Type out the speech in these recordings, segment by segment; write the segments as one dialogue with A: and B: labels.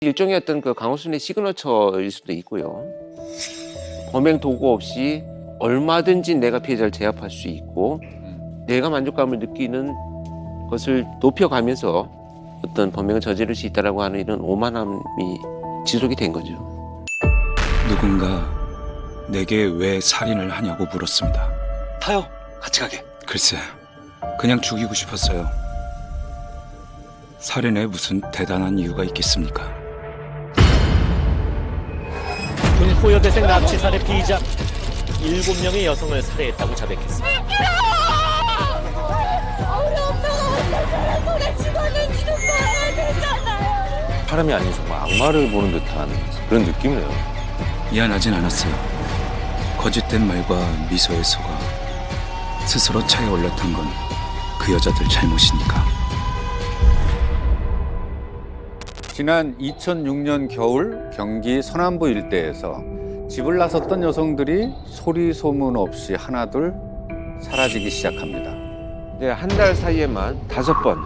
A: 일종의 어떤 그 강호순의 시그너처일 수도 있고요. 범행 도구 없이 얼마든지 내가 피해자를 제압할 수 있고 내가 만족감을 느끼는 것을 높여가면서 어떤 범행을 저지를 수 있다라고 하는 이런 오만함이 지속이 된 거죠.
B: 누군가 내게 왜 살인을 하냐고 물었습니다.
C: 타요. 같이 가게.
B: 글쎄, 그냥 죽이고 싶었어요. 살인에 무슨 대단한 이유가 있겠습니까?
D: 군포여대생 납치 살해 피의자 7명의 여성을 살해했다고 자백했습니다.
E: 우리 엄마가 어떤 손에 죽었는지도 봐야 되잖아요.
C: 사람이 아닌 정말 악마를 보는 듯한 그런 느낌이네요.
B: 미안하진 않았어요. 거짓된 말과 미소에 속아 스스로 차에 올라탄 건 그 여자들 잘못이니까.
F: 지난 2006년 겨울 경기 서남부 일대에서 집을 나섰던 여성들이 소리 소문 없이 하나둘 사라지기 시작합니다.
A: 한 달 사이에만 5번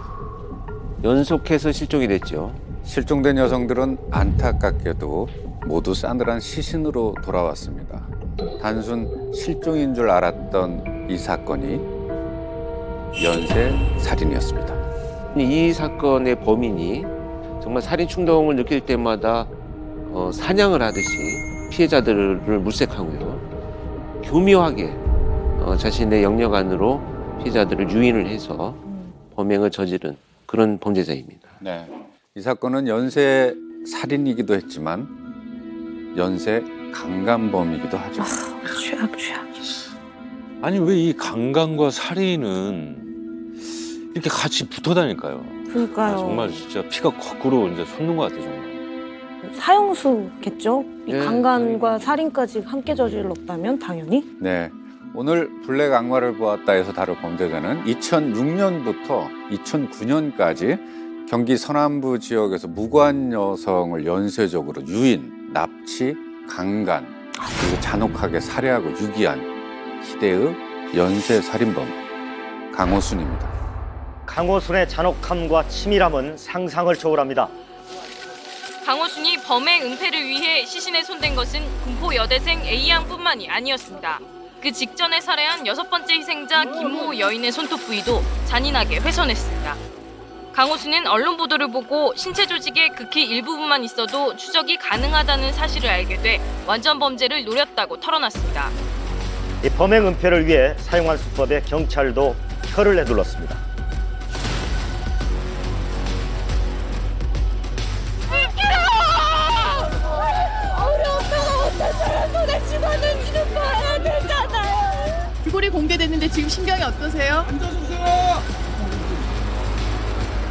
A: 연속해서 실종이 됐죠.
F: 실종된 여성들은 안타깝게도 모두 싸늘한 시신으로 돌아왔습니다. 단순 실종인 줄 알았던 이 사건이 연쇄 살인이었습니다.
A: 이 사건의 범인이 정말 살인 충동을 느낄 때마다 사냥을 하듯이 피해자들을 물색하고요. 교묘하게 자신의 영역 안으로 피해자들을 유인을 해서 범행을 저지른 그런 범죄자입니다.
F: 네. 이 사건은 연쇄 살인이기도 했지만 연쇄 강간범이기도 하죠.
E: 최악.
C: 아니 왜 이 강간과 살인은 이렇게 같이 붙어 다닐까요?
E: 그러니까요.
C: 정말 진짜 피가 거꾸로 이제 솟는 것 같아요, 정말.
E: 사형수겠죠? 이
A: 네.
E: 강간과 살인까지 함께 저질렀다면 당연히.
F: 네. 오늘 블랙 악마를 보았다에서 다룰 범죄자는 2006년부터 2009년까지 경기 서남부 지역에서 무관 여성을 연쇄적으로 유인, 납치, 강간, 그리고 잔혹하게 살해하고 유기한 희대의 연쇄 살인범 강호순입니다.
D: 강호순의 잔혹함과 치밀함은 상상을 초월합니다.
G: 강호순이 범행 은폐를 위해 시신에 손댄 것은 군포 여대생 A양뿐만이 아니었습니다. 그 직전에 살해한 6번째 희생자 김모 여인의 손톱 부위도 잔인하게 훼손했습니다. 강호순은 언론 보도를 보고 신체 조직의 극히 일부분만 있어도 추적이 가능하다는 사실을 알게 돼 완전 범죄를 노렸다고 털어놨습니다.
D: 이 범행 은폐를 위해 사용한 수법에 경찰도 혀를 내둘렀습니다.
E: 우리 엄마가 어떤 손에 죽었는지도 봐야 되잖아요.
H: 귀골이 공개됐는데 지금 심경이 어떠세요?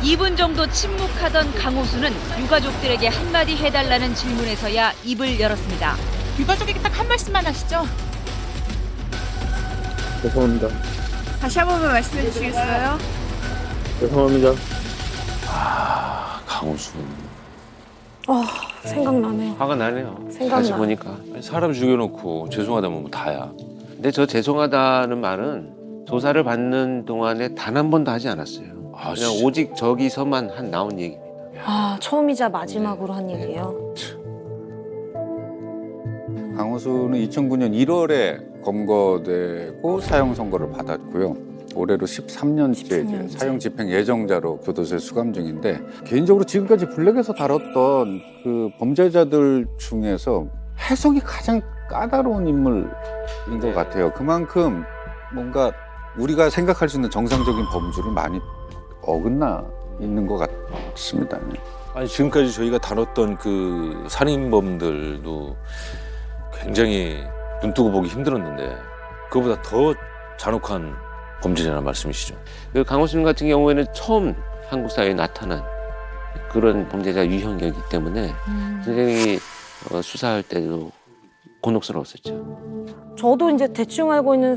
I: 2분 정도 침묵하던 강호수는 유가족들에게 한마디 해달라는 질문에서야 입을 열었습니다.
H: 유가족에게 딱 한 말씀만 하시죠.
J: 죄송합니다.
H: 다시 한 번만 말씀해 주시겠어요?
J: 죄송합니다.
C: 강호순.
E: 생각나네요.
A: 화가 나네요.
E: 생각나.
A: 다시 보니까.
C: 아니, 사람 죽여놓고 죄송하다면 뭐 다야.
A: 근데 저 죄송하다는 말은 조사를 받는 동안에 단 한 번도 하지 않았어요.
C: 아,
A: 그냥
C: 진짜.
A: 오직 저기서만 나온 얘기입니다.
E: 처음이자 마지막으로 한 얘기예요.
F: 강호순은 2009년 1월에 검거되고 사형 선고를 받았고요. 올해로 13년째 이제
E: 13년째.
F: 사형 집행 예정자로 교도소에 수감 중인데 개인적으로 지금까지 블랙에서 다뤘던 그 범죄자들 중에서 해석이 가장 까다로운 인물인 것 같아요. 그만큼 뭔가 우리가 생각할 수 있는 정상적인 범주를 많이 어긋나 있는 것 같습니다.
C: 아니 지금까지 저희가 다뤘던 그 살인범들도 굉장히 눈뜨고 보기 힘들었는데 그거보다 더 잔혹한 범죄자란 말씀이시죠?
A: 그 강호순 같은 경우에는 처음 한국 사회에 나타난 그런 범죄자 유형이기 때문에 굉장히 수사할 때도 곤혹스러웠었죠.
E: 저도 이제 대충 알고 있는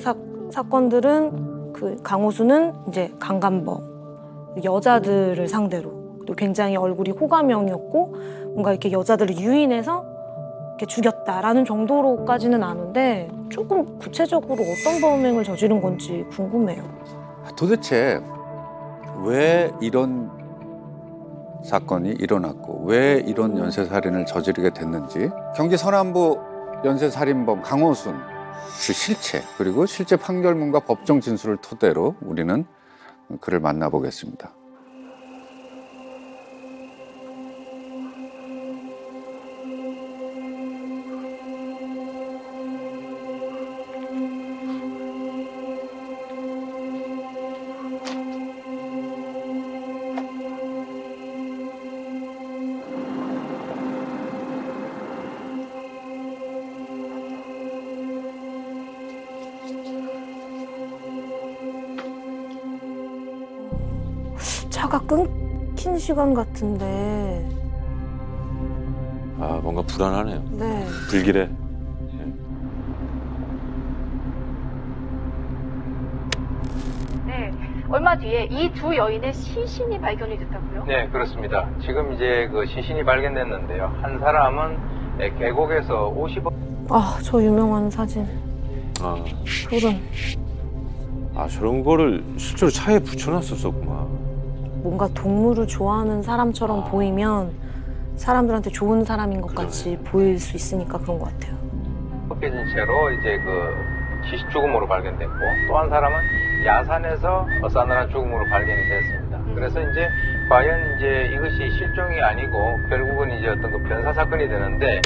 E: 사건들은 그 강호수는 이제 강간범, 여자들을 상대로 또 굉장히 얼굴이 호감형이었고 뭔가 이렇게 여자들을 유인해서 이렇게 죽였다라는 정도로까지는 아는데 조금 구체적으로 어떤 범행을 저지른 건지 궁금해요.
F: 도대체 왜 이런 사건이 일어났고 왜 이런 연쇄살인을 저지르게 됐는지 경기 서남부 연쇄살인범 강호순 그 실체 그리고 실제 판결문과 법정 진술을 토대로 우리는 그를 만나보겠습니다.
E: 차가 끊긴 시간 같은데.
C: 아, 뭔가 불안하네요.
E: 네.
C: 불길해.
K: 네, 얼마 뒤에 이 두 여인의 시신이 발견이 됐다고요?
L: 네, 그렇습니다. 지금 이제 그 시신이 발견됐는데요. 한 사람은 계곡에서 50원.
E: 아, 저 유명한 사진.
C: 아,
E: 소름.
C: 아 저런 거를 실제로 차에 붙여놨었구만.
E: 뭔가 동물을 좋아하는 사람처럼 보이면 사람들한테 좋은 사람인 것 같이 보일 수 있으니까 그런 것 같아요.
L: 벗겨진 채로 이제 그 시신 죽음으로 발견됐고, 또 한 사람은 야산에서 어싸늘한 죽음으로 발견이 됐습니다. 그래서 이제 과연 이제 이것이 실종이 아니고 결국은 이제 어떤 그 변사 사건이 되는데.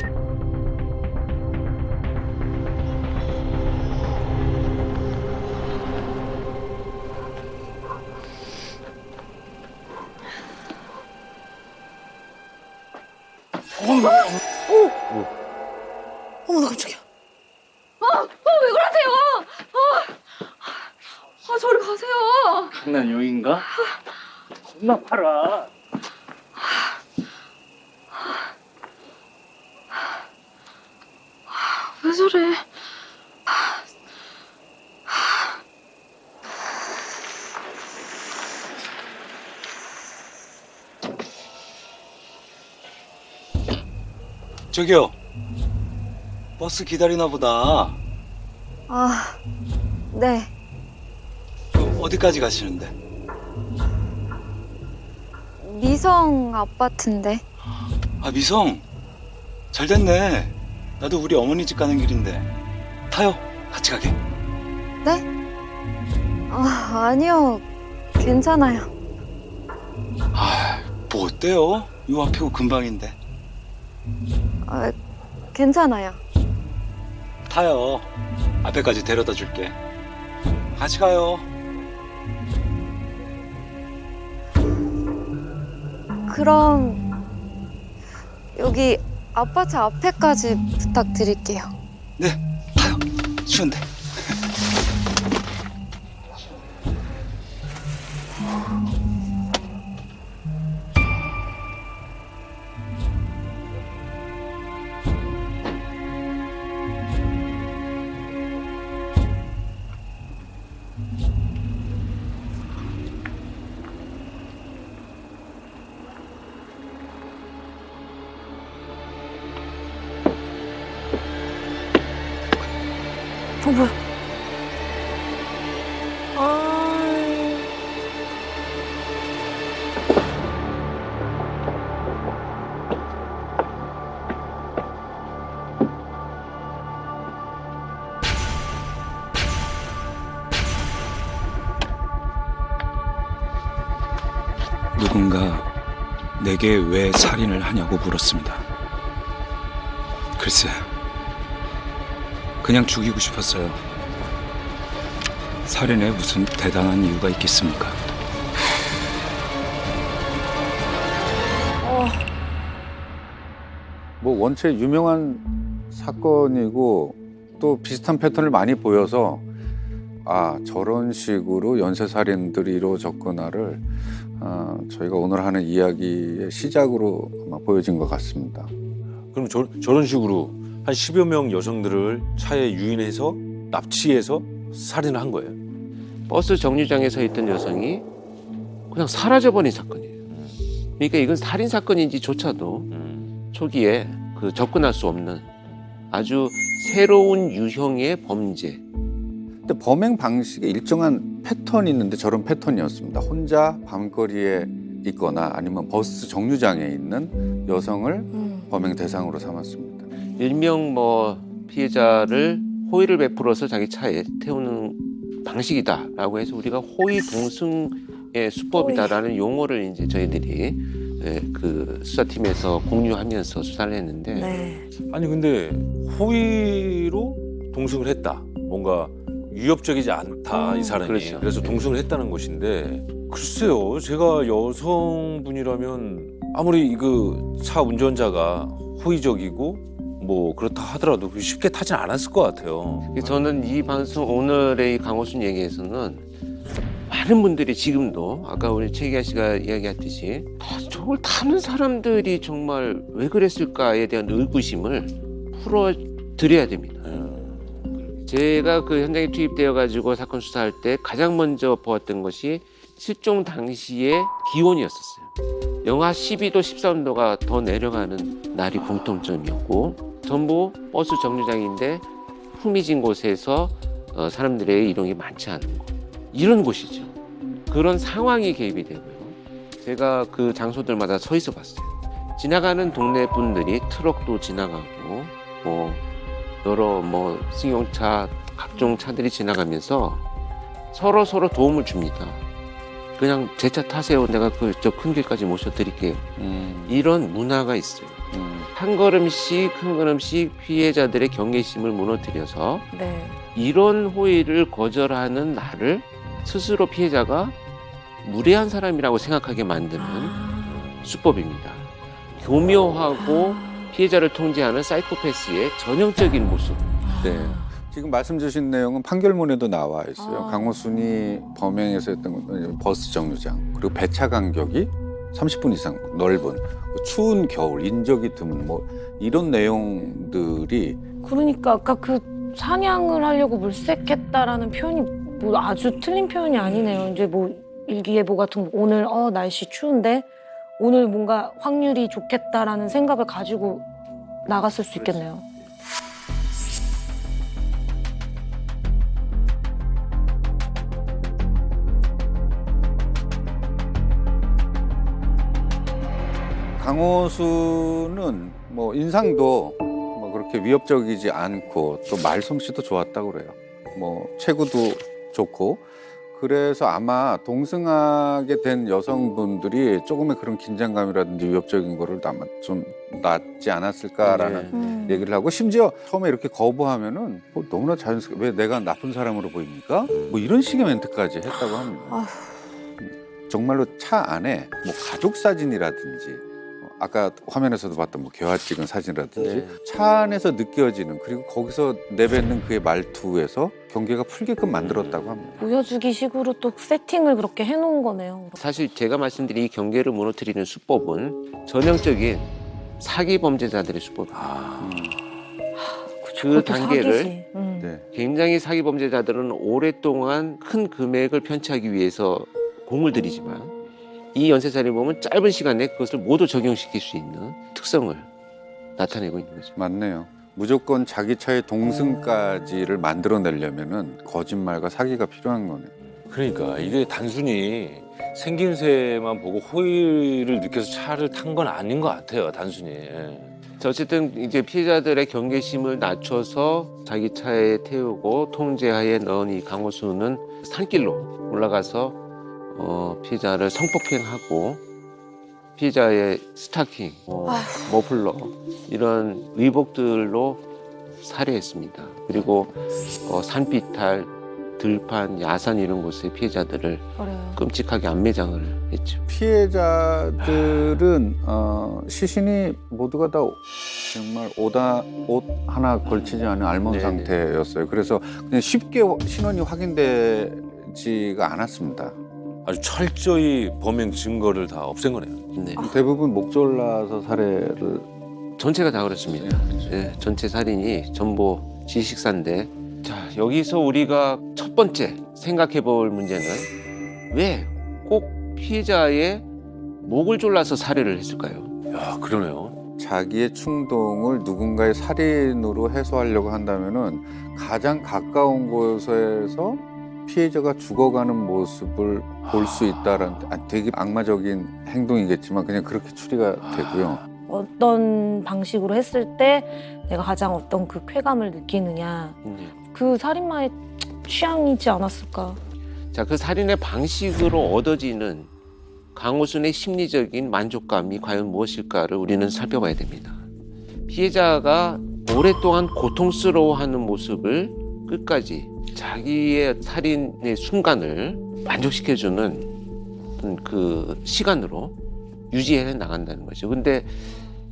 E: 어머, 나 깜짝이야.
K: 왜 그러세요? 저리 가세요.
J: 장난용인가? 겁나 팔아.
K: 왜 저래?
B: 저기요. 버스 기다리나 보다.
E: 아, 네.
B: 어디까지 가시는데?
E: 미성 아파트인데.
B: 아, 미성. 잘 됐네. 나도 우리 어머니 집 가는 길인데. 타요. 같이 가게.
E: 네? 아, 아니요. 괜찮아요.
B: 아, 뭐 어때요? 요 앞이고 금방인데.
E: 아, 괜찮아요.
B: 타요. 앞에까지 데려다 줄게. 같이 가요.
E: 그럼 여기 아파트 앞에까지 부탁드릴게요.
B: 네, 타요. 쉬운데.
E: 뭐야? 아,
B: 누군가 내게 왜 살인을 하냐고 물었습니다. 글쎄, 그냥 죽이고 싶었어요. 살인에 무슨 대단한 이유가 있겠습니까?
F: 뭐 원체 유명한 사건이고 또 비슷한 패턴을 많이 보여서 아 저런 식으로 연쇄살인들이 이루어졌구나를 저희가 오늘 하는 이야기의 시작으로 아마 보여진 것 같습니다.
C: 그럼 저런 식으로 한 10여 명 여성들을 차에 유인해서 납치해서 살인을 한 거예요?
A: 버스 정류장에 서 있던 여성이 그냥 사라져버린 사건이에요. 그러니까 이건 살인 사건인지조차도 초기에 그 접근할 수 없는 아주 새로운 유형의 범죄.
F: 근데 범행 방식에 일정한 패턴이 있는데 저런 패턴이었습니다. 혼자 밤거리에 있거나 아니면 버스 정류장에 있는 여성을 범행 대상으로 삼았습니다.
A: 일명 뭐 피해자를 호의를 베풀어서 자기 차에 태우는 방식이다라고 해서 우리가 호의 동승의 수법이다라는 용어를 이제 저희들이 그 수사팀에서 공유하면서 수사를 했는데
E: 네.
C: 아니 근데 호의로 동승을 했다. 뭔가 위협적이지 않다 이 사람이.
A: 그렇죠.
C: 그래서 동승을 했다는 것인데 글쎄요. 제가 여성분이라면 아무리 그 차 운전자가 호의적이고 뭐 그렇다 하더라도 쉽게 타진 않았을 것 같아요.
A: 저는 이 방송 오늘의 이 강호순 얘기에서는 많은 분들이 지금도 아까 우리 최기아 씨가 이야기했듯이 저걸 타는 사람들이 정말 왜 그랬을까에 대한 의구심을 풀어드려야 됩니다. 제가 그 현장에 투입되어 가지고 사건 수사할 때 가장 먼저 보았던 것이 실종 당시의 기온이었었어요. 영하 12도, 13도가 더 내려가는 날이 공통점이었고 전부 버스 정류장인데 후미진 곳에서 사람들의 이동이 많지 않은 곳. 이런 곳이죠. 그런 상황이 개입이 되고요. 제가 그 장소들마다 서 있어 봤어요. 지나가는 동네 분들이 트럭도 지나가고 뭐 여러 뭐 승용차 각종 차들이 지나가면서 서로 도움을 줍니다. 그냥 제 차 타세요. 내가 저 큰 길까지 모셔드릴게요. 이런 문화가 있어요. 한 걸음씩 피해자들의 경계심을 무너뜨려서
E: 네.
A: 이런 호의를 거절하는 나를 스스로 피해자가 무례한 사람이라고 생각하게 만드는 수법입니다. 교묘하고 피해자를 통제하는 사이코패스의 전형적인 모습.
F: 네. 지금 말씀 주신 내용은 판결문에도 나와 있어요. 강호순이 범행에서 했던 건 버스 정류장, 그리고 배차 간격이 30분 이상 넓은, 추운 겨울, 인적이 드문 뭐 이런 내용들이.
E: 그러니까 아까 그 사냥을 하려고 물색했다라는 표현이 뭐 아주 틀린 표현이 아니네요. 이제 뭐 일기예보 같은 거, 오늘 날씨 추운데 오늘 뭔가 확률이 좋겠다라는 생각을 가지고 나갔을 수 있겠네요.
F: 강호순은 뭐 인상도 뭐 그렇게 위협적이지 않고 또 말솜씨도 좋았다고 그래요. 뭐 체구도 좋고, 그래서 아마 동승하게 된 여성분들이 조금의 그런 긴장감이라든지 위협적인 거를 아마 좀 낫지 않았을까라는 얘기를 하고, 심지어 처음에 이렇게 거부하면은 뭐 너무나 자연스럽게 왜 내가 나쁜 사람으로 보입니까? 뭐 이런 식의 멘트까지 했다고 합니다. 정말로 차 안에 뭐 가족 사진이라든지 아까 화면에서도 봤던 뭐 개화 찍은 사진이라든지 차 안에서 느껴지는, 그리고 거기서 내뱉는 그의 말투에서 경계가 풀게끔 만들었다고 합니다.
E: 보여주기 식으로 또 세팅을 그렇게 해놓은 거네요.
A: 사실 제가 말씀드린 이 경계를 무너뜨리는 수법은 전형적인 사기 범죄자들의 수법입니다. 그 단계를 굉장히 사기 범죄자들은 오랫동안 큰 금액을 편취하기 위해서 공을 들이지만 이 연쇄살인 보면 짧은 시간에 그것을 모두 적용시킬 수 있는 특성을 나타내고 있는 거죠.
F: 맞네요. 무조건 자기 차의 동승까지를 만들어내려면은 거짓말과 사기가 필요한 거네요.
C: 그러니까 이게 단순히 생김새만 보고 호의를 느껴서 차를 탄 건 아닌 것 같아요. 단순히.
A: 자, 어쨌든 이제 피해자들의 경계심을 낮춰서 자기 차에 태우고 통제하에 넣은 이 강호순은 산길로 올라가서 피해자를 성폭행하고 피해자의 스타킹, 머플러 이런 의복들로 살해했습니다. 그리고 산비탈, 들판, 야산 이런 곳에 피해자들을 끔찍하게 안매장을 했죠.
F: 피해자들은 시신이 모두가 다 정말 옷 하나 걸치지 않은 알몸 상태였어요. 그래서 그냥 쉽게 신원이 확인되지가 않았습니다.
C: 아주 철저히 범행 증거를 다 없앤 거네요.
A: 네.
F: 대부분 목졸라서 살해를.
A: 전체가 다 그렇습니다. 네, 전체 살인이 전부 지식사인데, 자, 여기서 우리가 첫 번째 생각해 볼 문제는 왜 꼭 피해자의 목을 졸라서 살해를 했을까요?
C: 야, 그러네요.
F: 자기의 충동을 누군가의 살인으로 해소하려고 한다면은 가장 가까운 곳에서 피해자가 죽어가는 모습을 볼 수 있다라는 되게 악마적인 행동이겠지만 그냥 그렇게 추리가 되고요.
E: 어떤 방식으로 했을 때 내가 가장 어떤 그 쾌감을 느끼느냐. 그 살인마의 취향이지 않았을까.
A: 자, 그 살인의 방식으로 얻어지는 강호순의 심리적인 만족감이 과연 무엇일까를 우리는 살펴봐야 됩니다. 피해자가 오랫동안 고통스러워하는 모습을 끝까지 자기의 살인의 순간을 만족시켜주는 그 시간으로 유지해 나간다는 거죠. 근데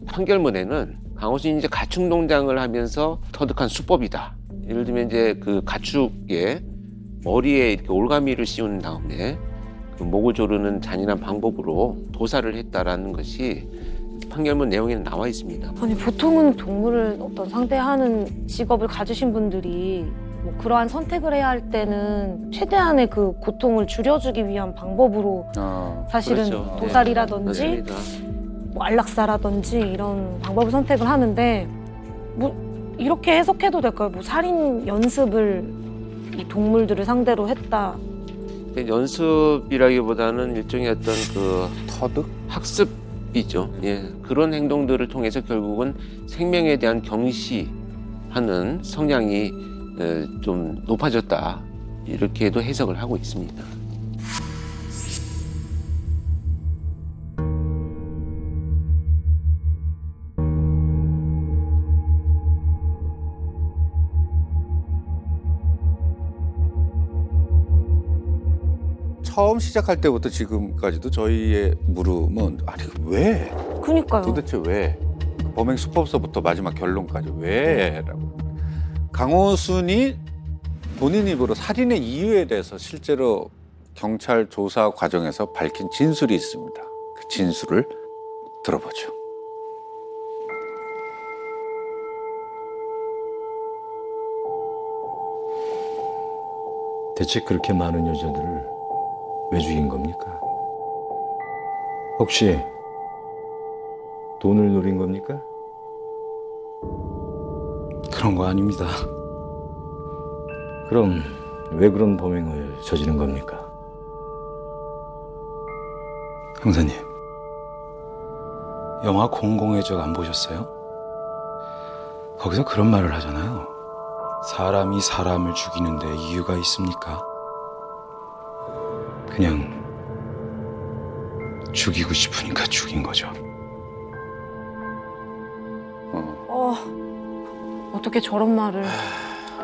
A: 판결문에는 강호순이 이제 가축 농장을 하면서 터득한 수법이다. 예를 들면 이제 그 가축의 머리에 이렇게 올가미를 씌운 다음에 그 목을 조르는 잔인한 방법으로 도살을 했다라는 것이 판결문 내용에는 나와 있습니다.
E: 아니 보통은 동물을 어떤 상대하는 직업을 가지신 분들이 뭐 그러한 선택을 해야 할 때는 최대한의 그 고통을 줄여주기 위한 방법으로 사실은
A: 그렇죠.
E: 도살이라든지
A: 맞습니다.
E: 뭐 안락사라든지 이런 방법을 선택을 하는데 뭐 이렇게 해석해도 될까요? 뭐 살인 연습을 이 동물들을 상대로 했다.
A: 연습이라기보다는 일종의 어떤 그
F: 터득?
A: 학습이죠. 예, 그런 행동들을 통해서 결국은 생명에 대한 경시하는 성향이 좀 높아졌다. 이렇게도 해석을 하고 있습니다.
F: 처음 시작할 때부터 지금까지도 저희의 물음은 아니 왜?
E: 그러니까요.
F: 도대체 왜? 범행 수법서부터 마지막 결론까지 왜? 라고. 강호순이 본인 입으로 살인의 이유에 대해서 실제로 경찰 조사 과정에서 밝힌 진술이 있습니다. 그 진술을 들어보죠.
M: 대체 그렇게 많은 여자들을 왜 죽인 겁니까? 혹시 돈을 노린 겁니까? 그런 거 아닙니다. 그럼 왜 그런 범행을 저지른 겁니까?
B: 형사님, 영화 공공의 적 안 보셨어요? 거기서 그런 말을 하잖아요. 사람이 사람을 죽이는데 이유가 있습니까? 그냥 죽이고 싶으니까 죽인 거죠.
E: 어떻게 저런 말을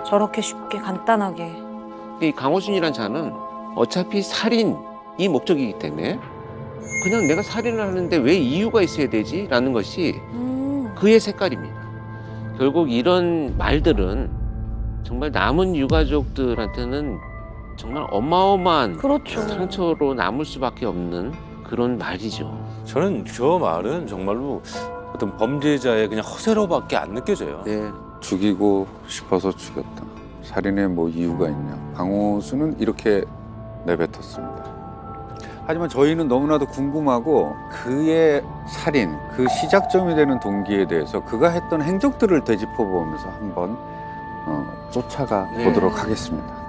E: 저렇게 쉽게 간단하게.
A: 이 강호순이란 자는 어차피 살인이 목적이기 때문에 그냥 내가 살인을 하는데 왜 이유가 있어야 되지? 라는 것이 그의 색깔입니다. 결국 이런 말들은 정말 남은 유가족들한테는 정말 어마어마한
E: 그렇죠.
A: 상처로 남을 수밖에 없는 그런 말이죠.
C: 저는 저 말은 정말로 어떤 범죄자의 그냥 허세로밖에 안 느껴져요.
A: 네.
F: 죽이고 싶어서 죽였다. 살인에 뭐 이유가 있냐. 강호순은 이렇게 내뱉었습니다. 하지만 저희는 너무나도 궁금하고 그의 살인, 그 시작점이 되는 동기에 대해서 그가 했던 행적들을 되짚어보면서 한번 쫓아가 보도록 하겠습니다.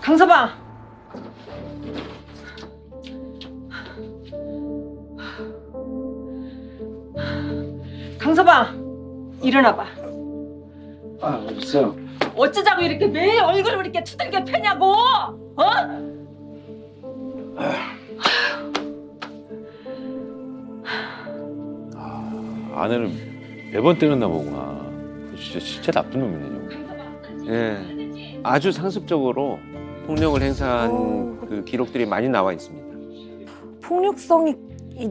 N: 강서방! 강서방! 일어나봐.
J: 없어요.
N: 어쩌자고 이렇게 매일 얼굴을 이렇게 두들겨 패냐고! 어?
C: 아내를 매번 때렸나 보구나. 진짜 나쁜 놈이네, 저거.
A: 예, 아주 상습적으로 폭력을 행사한 그 기록들이 많이 나와 있습니다.
E: 폭력성이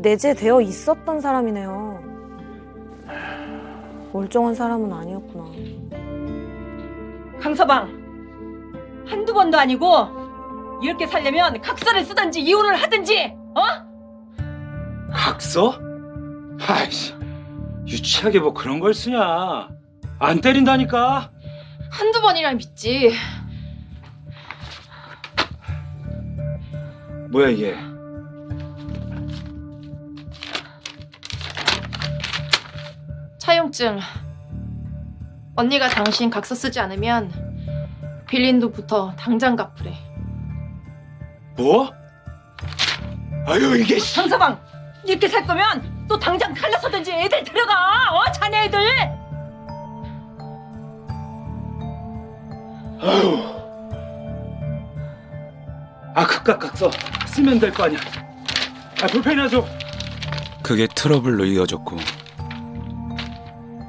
E: 내재되어 있었던 사람이네요. 멀쩡한 사람은 아니었구나.
N: 강서방! 한두 번도 아니고 이렇게 살려면 각서를 쓰든지 이혼을 하든지, 어?
B: 각서? 아이씨, 유치하게 뭐 그런 걸 쓰냐. 안 때린다니까.
K: 한두 번이랑 믿지.
B: 뭐야 이게?
K: 차용증. 언니가 당신 각서 쓰지 않으면
H: 빌린 돈부터 당장 갚으래.
B: 뭐? 아유 이게
N: 상서방 이렇게 살 거면 또 당장 갈라서든지 애들 데려가. 자네 애들.
B: 아유. 극각 써 쓰면 될 거 아니야. 불편하죠. 그게 트러블로 이어졌고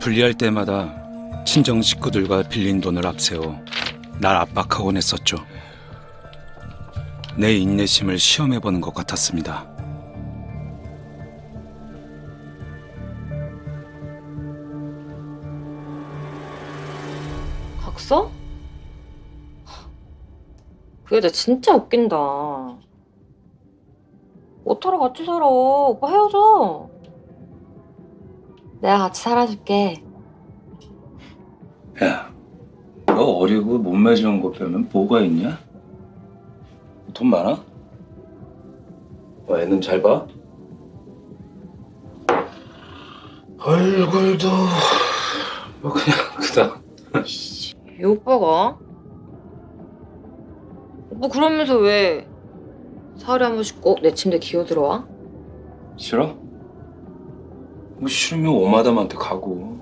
B: 분리할 때마다 친정 식구들과 빌린 돈을 앞세워 날 압박하곤 했었죠. 내 인내심을 시험해보는 것 같았습니다.
O: 각서? 그 여자 진짜 웃긴다. 어떡하러 같이 살아? 오빠 헤어져. 내가 같이 살아줄게.
B: 야, 너 어리고 몸매 좋은 거 빼면 뭐가 있냐? 돈 많아? 애는 잘 봐? 얼굴도 뭐 그냥 그다.
O: 이 오빠가? 오빠 그러면서 왜 사흘에 한 번씩 꼭 내 침대 기어들어와?
B: 싫어? 뭐 싫으면 오마담한테 가고.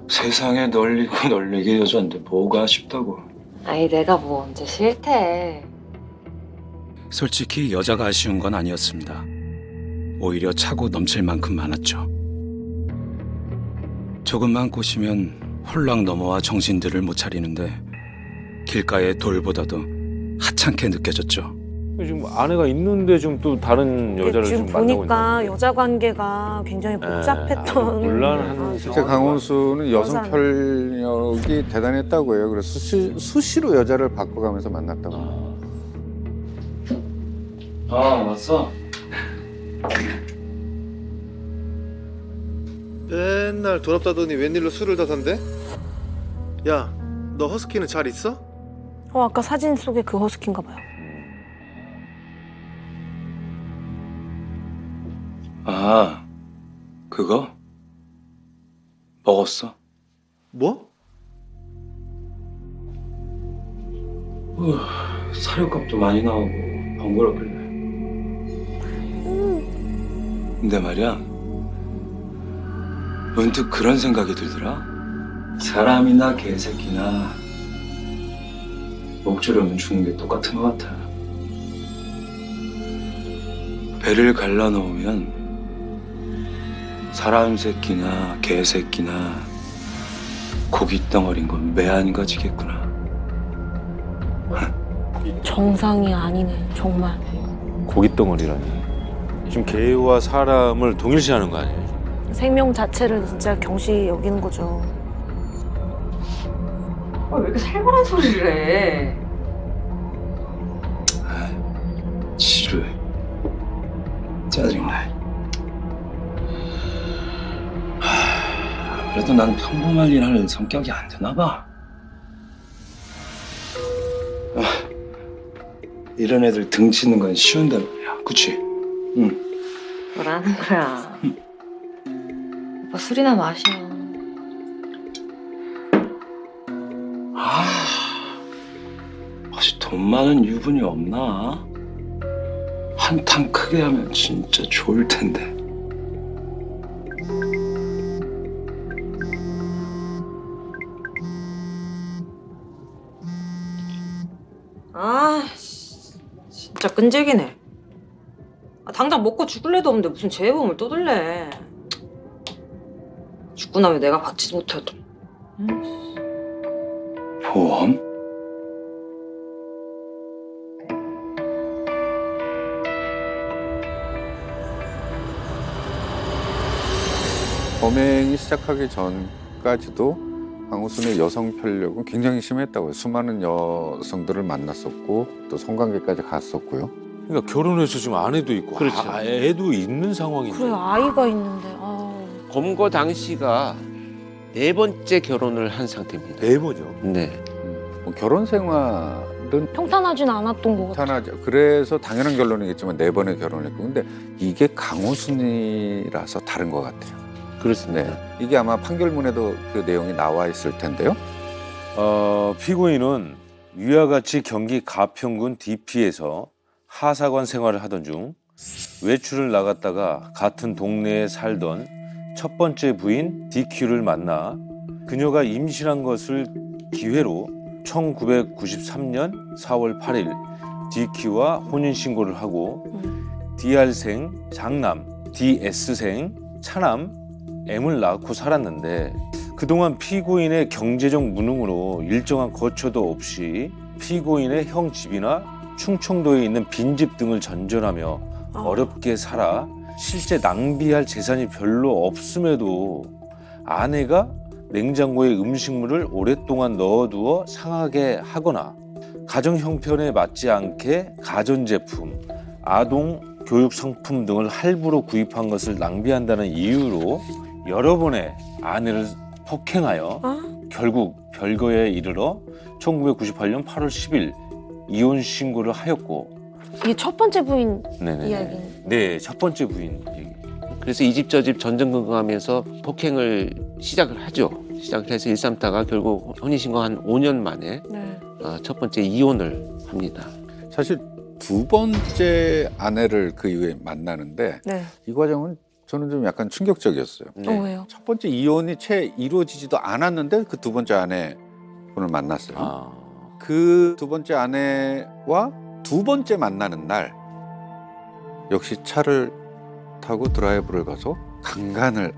B: 세상에 널리고 널리게 여자인데 뭐가 아쉽다고.
O: 아이 내가 뭐 언제 싫대.
B: 솔직히 여자가 아쉬운 건 아니었습니다. 오히려 차고 넘칠 만큼 많았죠. 조금만 꼬시면 홀랑 넘어와 정신들을 못 차리는데 길가의 돌보다도 하찮게 느껴졌죠.
C: 지금 아내가 있는데 좀 또 다른 여자를
E: 지금
C: 좀 만나고
E: 보니까 여자 관계가 굉장히 복잡했던.
C: 곤란한
F: 실제 강원수는 여성 편력이 대단했다고 해요. 그래서 수시로 여자를 바꿔가면서 만났다고.
B: 왔어?
P: 맨날 돈 없다더니 웬일로 술을 더 산대? 야, 너 허스키는 잘 있어?
E: 아까 사진 속에 그 허스키인가 봐요.
B: 그거? 먹었어?
P: 뭐?
B: 사료값도 많이 나오고 번거롭길래. 근데 말이야, 문득 그런 생각이 들더라. 사람이나 개새끼나 목 조르면 죽는 게 똑같은 것 같아. 배를 갈라놓으면 사람 새끼나 개새끼나 고기 덩어리인 건 매한 가지겠구나.
E: 정상이 아니네 정말.
C: 고기 덩어리라니. 지금 개와 사람을 동일시하는 거 아니에요?
E: 생명 자체를 진짜 경시 여기는 거죠.
O: 왜 이렇게 살벌한 소리를 해?
B: 지루해. 짜증나. 그래도 난 평범한 일 할 성격이 안 되나 봐. 이런 애들 등치는 건 쉬운단 말이야. 그치? 응.
O: 뭐라는 거야? 오빠 술이나 마셔.
B: 혹시 돈 많은 유분이 없나? 한탕 크게 하면 진짜 좋을 텐데.
O: 진짜 끈질기네. 당장 먹고 죽을 애도 없는데 무슨 재해보험을 또 들래. 죽고 나면 내가 받지도 못해도.
B: 보험?
F: 범행이 시작하기 전까지도 강호순의 여성 편력은 굉장히 심했다고요. 수많은 여성들을 만났었고 또 성관계까지 갔었고요.
C: 그러니까 결혼해서 지금 아내도 있고
A: 그렇죠.
C: 애도 있는 상황인데.
E: 그래 아이가 있는데.
A: 검거 당시가 4번째 결혼을 한 상태입니다.
C: 4번이요?
A: 네.
F: 뭐 결혼 생활은
E: 평탄하진 않았던 것 같아요.
F: 평탄하죠. 그래서 당연한 결론이겠지만 4번의 결혼을 했고, 근데 이게 강호순이라서 다른 것 같아요.
A: 그렇습니다.
F: 네. 이게 아마 판결문에도 그 내용이 나와 있을 텐데요.
C: 피고인은 위와 같이 경기 가평군 DP에서 하사관 생활을 하던 중 외출을 나갔다가 같은 동네에 살던 첫 번째 부인 DQ를 만나 그녀가 임신한 것을 기회로 1993년 4월 8일 DQ와 혼인신고를 하고 DR생, 장남, DS생, 차남, M을 낳고 살았는데 그동안 피고인의 경제적 무능으로 일정한 거처도 없이 피고인의 형 집이나 충청도에 있는 빈집 등을 전전하며 어렵게 살아 실제 낭비할 재산이 별로 없음에도 아내가 냉장고에 음식물을 오랫동안 넣어두어 상하게 하거나 가정 형편에 맞지 않게 가전제품, 아동 교육 상품 등을 할부로 구입한 것을 낭비한다는 이유로 여러 번의 아내를 폭행하여 결국 별거에 이르러 1998년 8월 10일 이혼 신고를 하였고
E: 이게 첫 번째 부인
C: 네네.
E: 이야기.
C: 네, 첫 번째 부인 얘기.
A: 그래서 이 집 저 집 전전긍긍하면서 폭행을 시작을 하죠. 시작을 해서 일삼다가 결국 혼인신고 한 5년 만에
E: 네.
A: 첫 번째 이혼을 합니다.
F: 사실 두 번째 아내를 그 이후에 만나는데
E: 네.
F: 이 과정은 저는 좀 약간 충격적이었어요.
E: 왜요?
F: 첫 번째 이혼이 채 이루어지지도 않았는데 그 두 번째 아내분을 만났어요. 그 두 번째 아내와 두 번째 만나는 날 역시 차를 타고 드라이브를 가서 강간을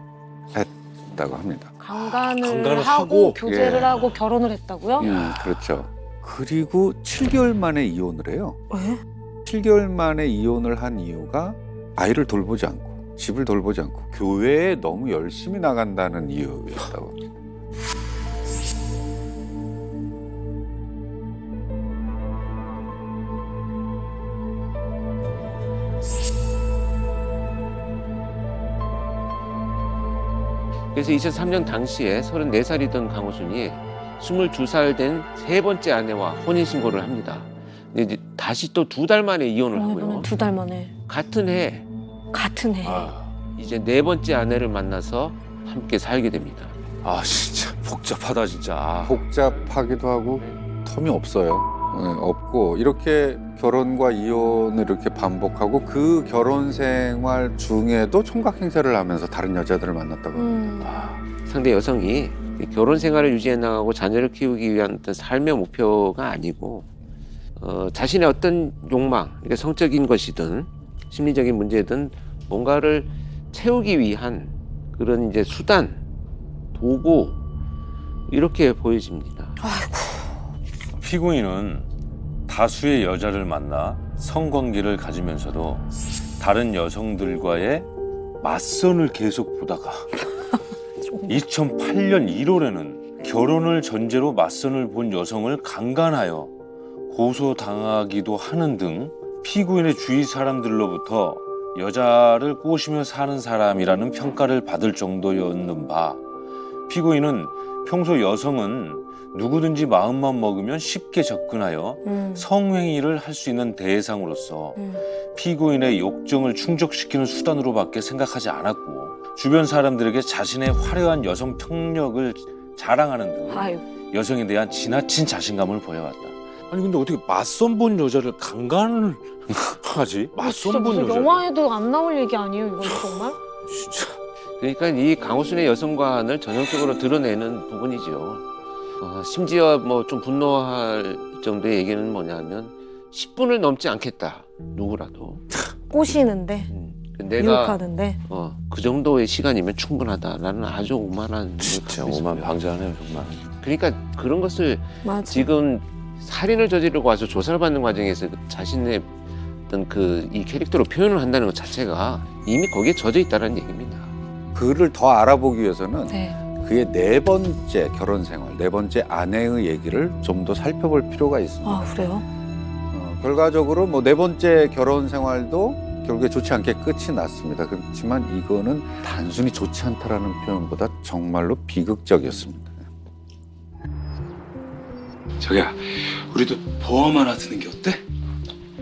F: 했다고 합니다.
E: 강간을 하고 교제를
F: 예.
E: 하고 결혼을 했다고요?
F: 그렇죠. 그리고 7개월 만에 이혼을 해요.
E: 왜?
F: 7개월 만에 이혼을 한 이유가 아이를 돌보지 않고 집을 돌보지 않고 교회에 너무 열심히 나간다는 이유였다고 합니다.
A: 그래서 2003년 당시에 34살이던 강호순이 22살 된 세 번째 아내와 혼인신고를 합니다. 근데 이제 다시 또 2달 만에 이혼을 하고요.
E: 2달 만에.
A: 같은 해
E: 같은 해.
A: 이제 네 번째 아내를 만나서 함께 살게 됩니다.
C: 아 진짜 복잡하다 진짜.
F: 복잡하기도 하고 텀이 없어요. 없고 이렇게 결혼과 이혼을 이렇게 반복하고 그 결혼 생활 중에도 총각 행세를 하면서 다른 여자들을 만났다고 합니다.
A: 상대 여성이 결혼 생활을 유지해 나가고 자녀를 키우기 위한 어떤 삶의 목표가 아니고 자신의 어떤 욕망, 그러니까 성적인 것이든 심리적인 문제든 뭔가를 채우기 위한 그런 이제 수단, 도구 이렇게 보여집니다.
C: 피고인은 다수의 여자를 만나 성관계를 가지면서도 다른 여성들과의 맞선을 계속 보다가 2008년 1월에는 결혼을 전제로 맞선을 본 여성을 강간하여 고소당하기도 하는 등 피고인의 주위 사람들로부터 여자를 꼬시며 사는 사람이라는 평가를 받을 정도였는 바 피고인은 평소 여성은 누구든지 마음만 먹으면 쉽게 접근하여 성행위를 할 수 있는 대상으로서 피고인의 욕정을 충족시키는 수단으로밖에 생각하지 않았고 주변 사람들에게 자신의 화려한 여성 폭력을 자랑하는 등 여성에 대한 지나친 자신감을 보여왔다. 아니 근데 어떻게 맞선 본 여자를 강간을 하지? 맞선 본 여자.
E: 영화에도 안 나올 얘기 아니에요, 이건 정말?
C: 진짜.
A: 그러니까 이 강호순의 여성관을 전형적으로 드러내는 부분이죠. 심지어 뭐 좀 분노할 정도의 얘기는 뭐냐면 10분을 넘지 않겠다. 누구라도.
E: 꼬시는데.
A: 내가
E: 유혹하는데.
A: 그 정도의 시간이면 충분하다라는 아주 오만한.
C: 진짜 오만방자하네요 정말.
A: 그러니까 그런 것을 지금 살인을 저지르고 와서 조사를 받는 과정에서 자신의 어떤 이 캐릭터로 표현을 한다는 것 자체가 이미 거기에 젖어 있다는 얘기입니다.
F: 그를 더 알아보기 위해서는 그의 네 번째 결혼 생활, 네 번째 아내의 얘기를 좀 더 살펴볼 필요가 있습니다.
E: 아, 그래요?
F: 결과적으로 뭐 네 번째 결혼 생활도 결국에 좋지 않게 끝이 났습니다. 그렇지만 이거는 단순히 좋지 않다라는 표현보다 정말로 비극적이었습니다.
B: 자기야, 우리도 보험 하나 드는 게 어때?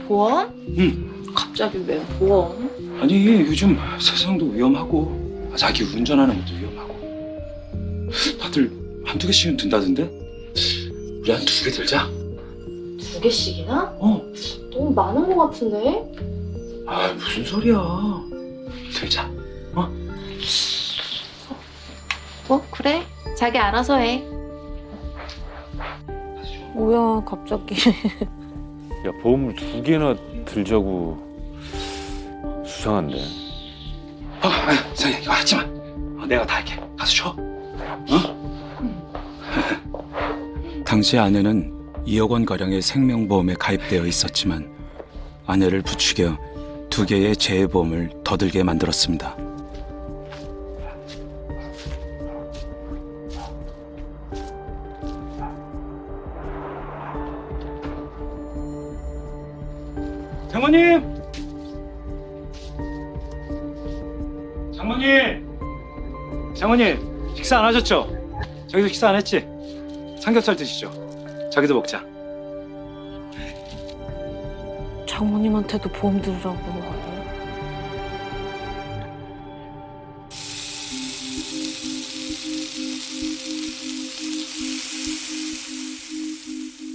H: 보험?
B: 응.
H: 갑자기 왜 보험?
B: 아니 요즘 세상도 위험하고 자기 운전하는 것도 위험하고 다들 한두 개씩은 든다던데? 우리 한 2개 들자.
K: 2개씩이나?
B: 어.
K: 너무 많은 것 같은데?
B: 아, 무슨 소리야. 들자.
K: 그래. 자기 알아서 해.
E: 뭐야 갑자기.
C: 야, 보험을 2개나 들자고 수상한데.
B: 상현 이거 하지 마. 내가 다 할게. 가서 줘. 당시 아내는 2억 원 가량의 생명보험에 가입되어 있었지만 아내를 부추겨 2개의 재해보험을 더 들게 만들었습니다. 장모님! 장모님! 식사 안 하셨죠? 저기도 식사 안 했지? 삼겹살 드시죠. 저기도 먹자.
E: 장모님한테도 보험 들으라고 말해.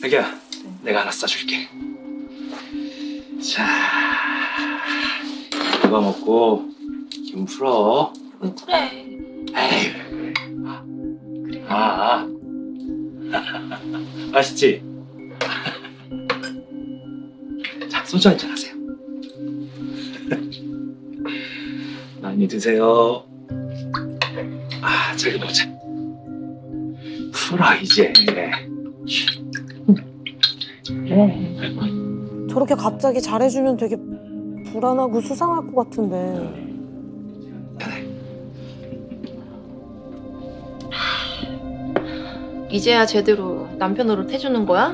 B: 자기야, 내가 하나 싸줄게. 자, 이거 먹고 기분 풀어.
O: 왜 그래?
B: 에이. 맛있지? 자, 소주 한잔 하세요. 많이 드세요. 저기 먹자. 풀어, 이제.
E: 저렇게 갑자기 잘해주면 되게 불안하고 수상할 것 같은데.
K: 이제야 제대로 남편 노릇 해주는 거야?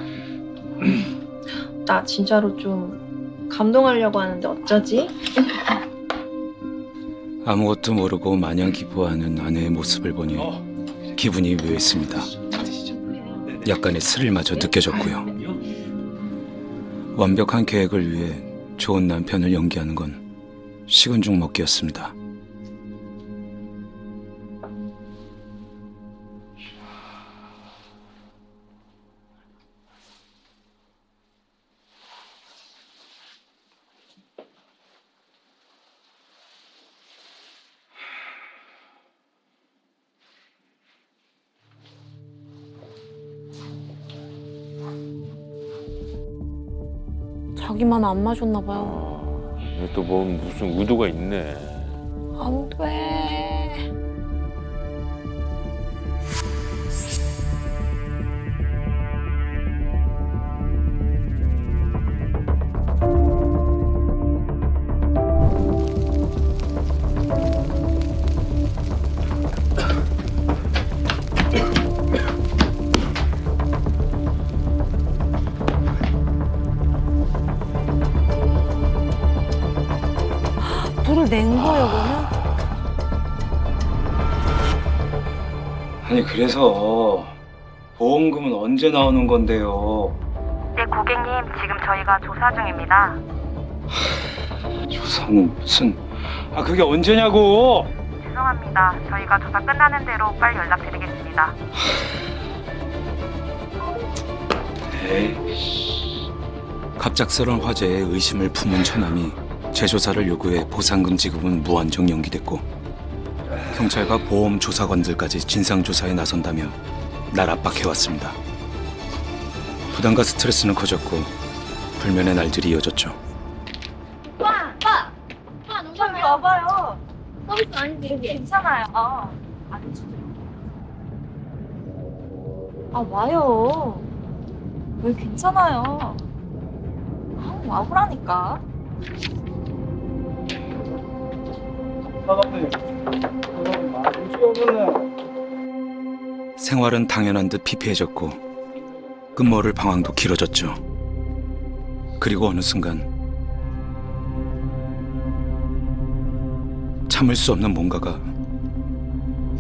K: 나 진짜로 좀 감동하려고 하는데 어쩌지?
B: 아무것도 모르고 마냥 기뻐하는 아내의 모습을 보니 기분이 묘했습니다. 약간의 스릴마저 느껴졌고요. 완벽한 계획을 위해 좋은 남편을 연기하는 건 식은 죽 먹기였습니다.
E: 자기만 안 마셨나 봐요.
C: 또 뭐 무슨 의도가 있네.
E: 안 돼. 불을 낸 거예요, 그러면?
B: 아니 그래서 보험금은 언제 나오는 건데요?
Q: 네, 고객님, 지금 저희가 조사 중입니다.
B: 조사는 무슨... 그게 언제냐고!
Q: 죄송합니다. 저희가 조사 끝나는 대로 빨리 연락드리겠습니다.
B: 갑작스런 화재에 의심을 품은 처남이 재조사를 요구해 보상금 지급은 무한정 연기됐고 경찰과 보험 조사관들까지 진상조사에 나선다며 날 압박해왔습니다. 부담과 스트레스는 커졌고 불면의 날들이 이어졌죠.
K: 오빠, 여기 와봐요. 서비스 아닌데 여기 괜찮아요. 와요. 여기 괜찮아요. 와보라니까.
B: 생활은 당연한 듯 피폐해졌고 끝모를 방황도 길어졌죠. 그리고 어느 순간 참을 수 없는 뭔가가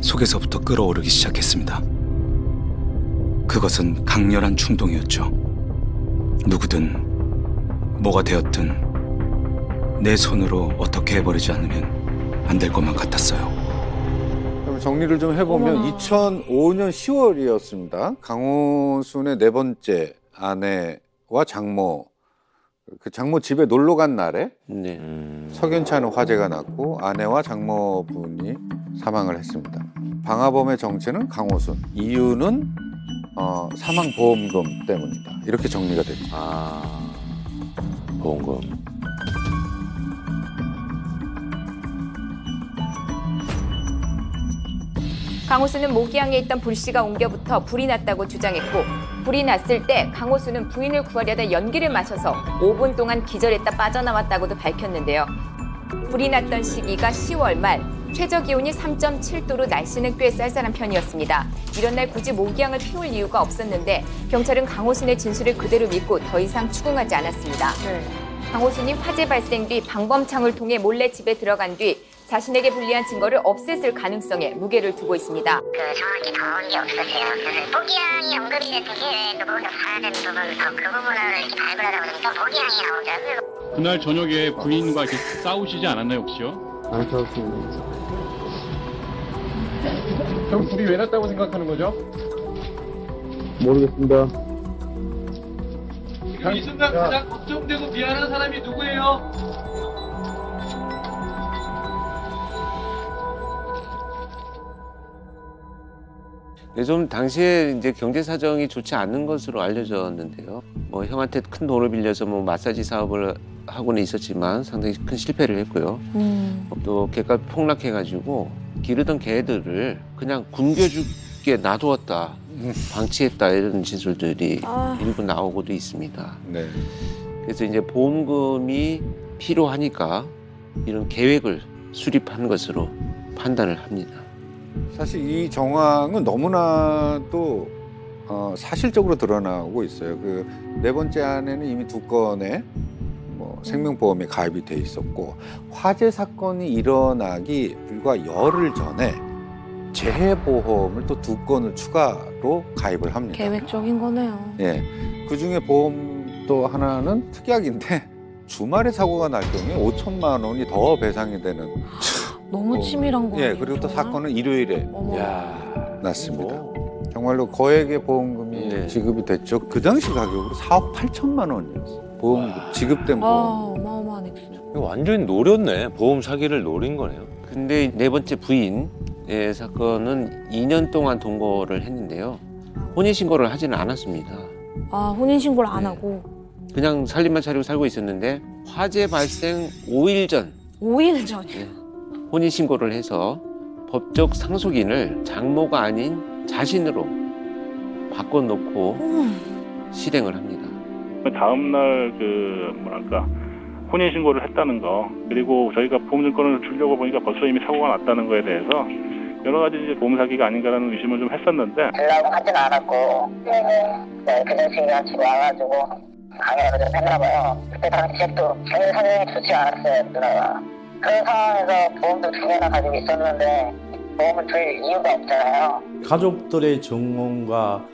B: 속에서부터 끓어오르기 시작했습니다. 그것은 강렬한 충동이었죠. 누구든 뭐가 되었든 내 손으로 어떻게 해버리지 않으면 안 될 것만 같았어요.
F: 정리를 좀 해보면
E: 어머나.
F: 2005년 10월이었습니다. 강호순의 네 번째 아내와 장모, 그 장모 집에 놀러 간 날에 석연치 않은 화재가 났고 아내와 장모분이 사망을 했습니다. 방화범의 정체는 강호순, 이유는 사망보험금 때문이다. 이렇게 정리가 됐죠.
C: 보험금.
R: 강호수는 모기향에 있던 불씨가 옮겨붙어 불이 났다고 주장했고 불이 났을 때 강호수는 부인을 구하려다 연기를 마셔서 5분 동안 기절했다 빠져나왔다고도 밝혔는데요. 불이 났던 시기가 10월 말, 최저 기온이 3.7도로 날씨는 꽤 쌀쌀한 편이었습니다. 이런 날 굳이 모기향을 피울 이유가 없었는데 경찰은 강호순의 진술을 그대로 믿고 더 이상 추궁하지 않았습니다. 강호순이 화재 발생 뒤 방범창을 통해 몰래 집에 들어간 뒤 자신에게 불리한 증거를 없앴을 가능성에 무게를 두고 있습니다.
S: 정확히 나온 게 없었어요. 모기향이 언급이 됐던 게 누구보다 봐야 되는 부분부터 그 부분을 이렇게 발굴하다 보니까 모기향이 나오더라고요.
T: 그날 저녁에 부인과 이렇게 싸우시지 않았나요 혹시요?
U: 안 싸웠습니다. 그럼 불이 왜 났다고 생각하는 거죠? 모르겠습니다.
T: 이 순간 가장 걱정되고 미안한 사람이 누구예요?
A: 좀 당시에 이제 경제 사정이 좋지 않은 것으로 알려졌는데요. 뭐 형한테 큰 돈을 빌려서 뭐 마사지 사업을 하고는 있었지만 상당히 큰 실패를 했고요. 또 개값 폭락해가지고 기르던 개들을 그냥 굶겨 죽게 놔두었다, 방치했다 이런 진술들이 일부 나오고도 있습니다.
F: 네.
A: 그래서 이제 보험금이 필요하니까 이런 계획을 수립한 것으로 판단을 합니다.
F: 사실 이 정황은 너무나도 사실적으로 드러나고 있어요. 그 네 번째 아내는 이미 2건의 생명보험에 가입이 돼 있었고 화재 사건이 일어나기 불과 열흘 전에 재해보험을 또 2건을 추가로 가입을 합니다.
E: 계획적인 거네요.
F: 예, 그 중에 보험도 하나는 특약인데 주말에 사고가 날 경우에 5천만 원이 더 배상이 되는.
E: 너무 치밀한 거예요.
F: 예, 그리고 또
E: 정말?
F: 사건은 일요일에 났습니다. 정말로 거액의 보험금이 지급이 됐죠. 그 당시 가격으로 4억 8천만 원이었어요. 보험금, 지급된 보험.
E: 어마어마한 액수죠.
C: 완전히 노렸네. 보험 사기를 노린 거네요.
A: 근데 네 번째 부인의 사건은 2년 동안 동거를 했는데요. 혼인신고를 하지는 않았습니다.
E: 혼인신고를 안 하고.
A: 그냥 살림만 차리고 살고 있었는데 화재 발생 5일 전
E: 5일 전이요?
A: 혼인신고를 해서 법적 상속인을 장모가 아닌 자신으로 바꿔놓고 실행을 합니다.
V: 다음 날 혼인 신고를 했다는 거, 그리고 저희가 보험증권을 주려고 보니까 벌써 이미 사고가 났다는 거에 대해서 여러 가지 이제 보험 사기가 아닌가라는 의심을 좀 했었는데.
S: 들라고 하진 않았고 그 자식이 같이 와가지고 강연을 좀 했나 봐요. 그때 당시에 또 생일 사정이 좋지 않았어요, 누나가. 그런 상황에서 보험도 2개나 가지고 있었는데 보험을 줄 이유가 없잖아요.
M: 가족들의 증언과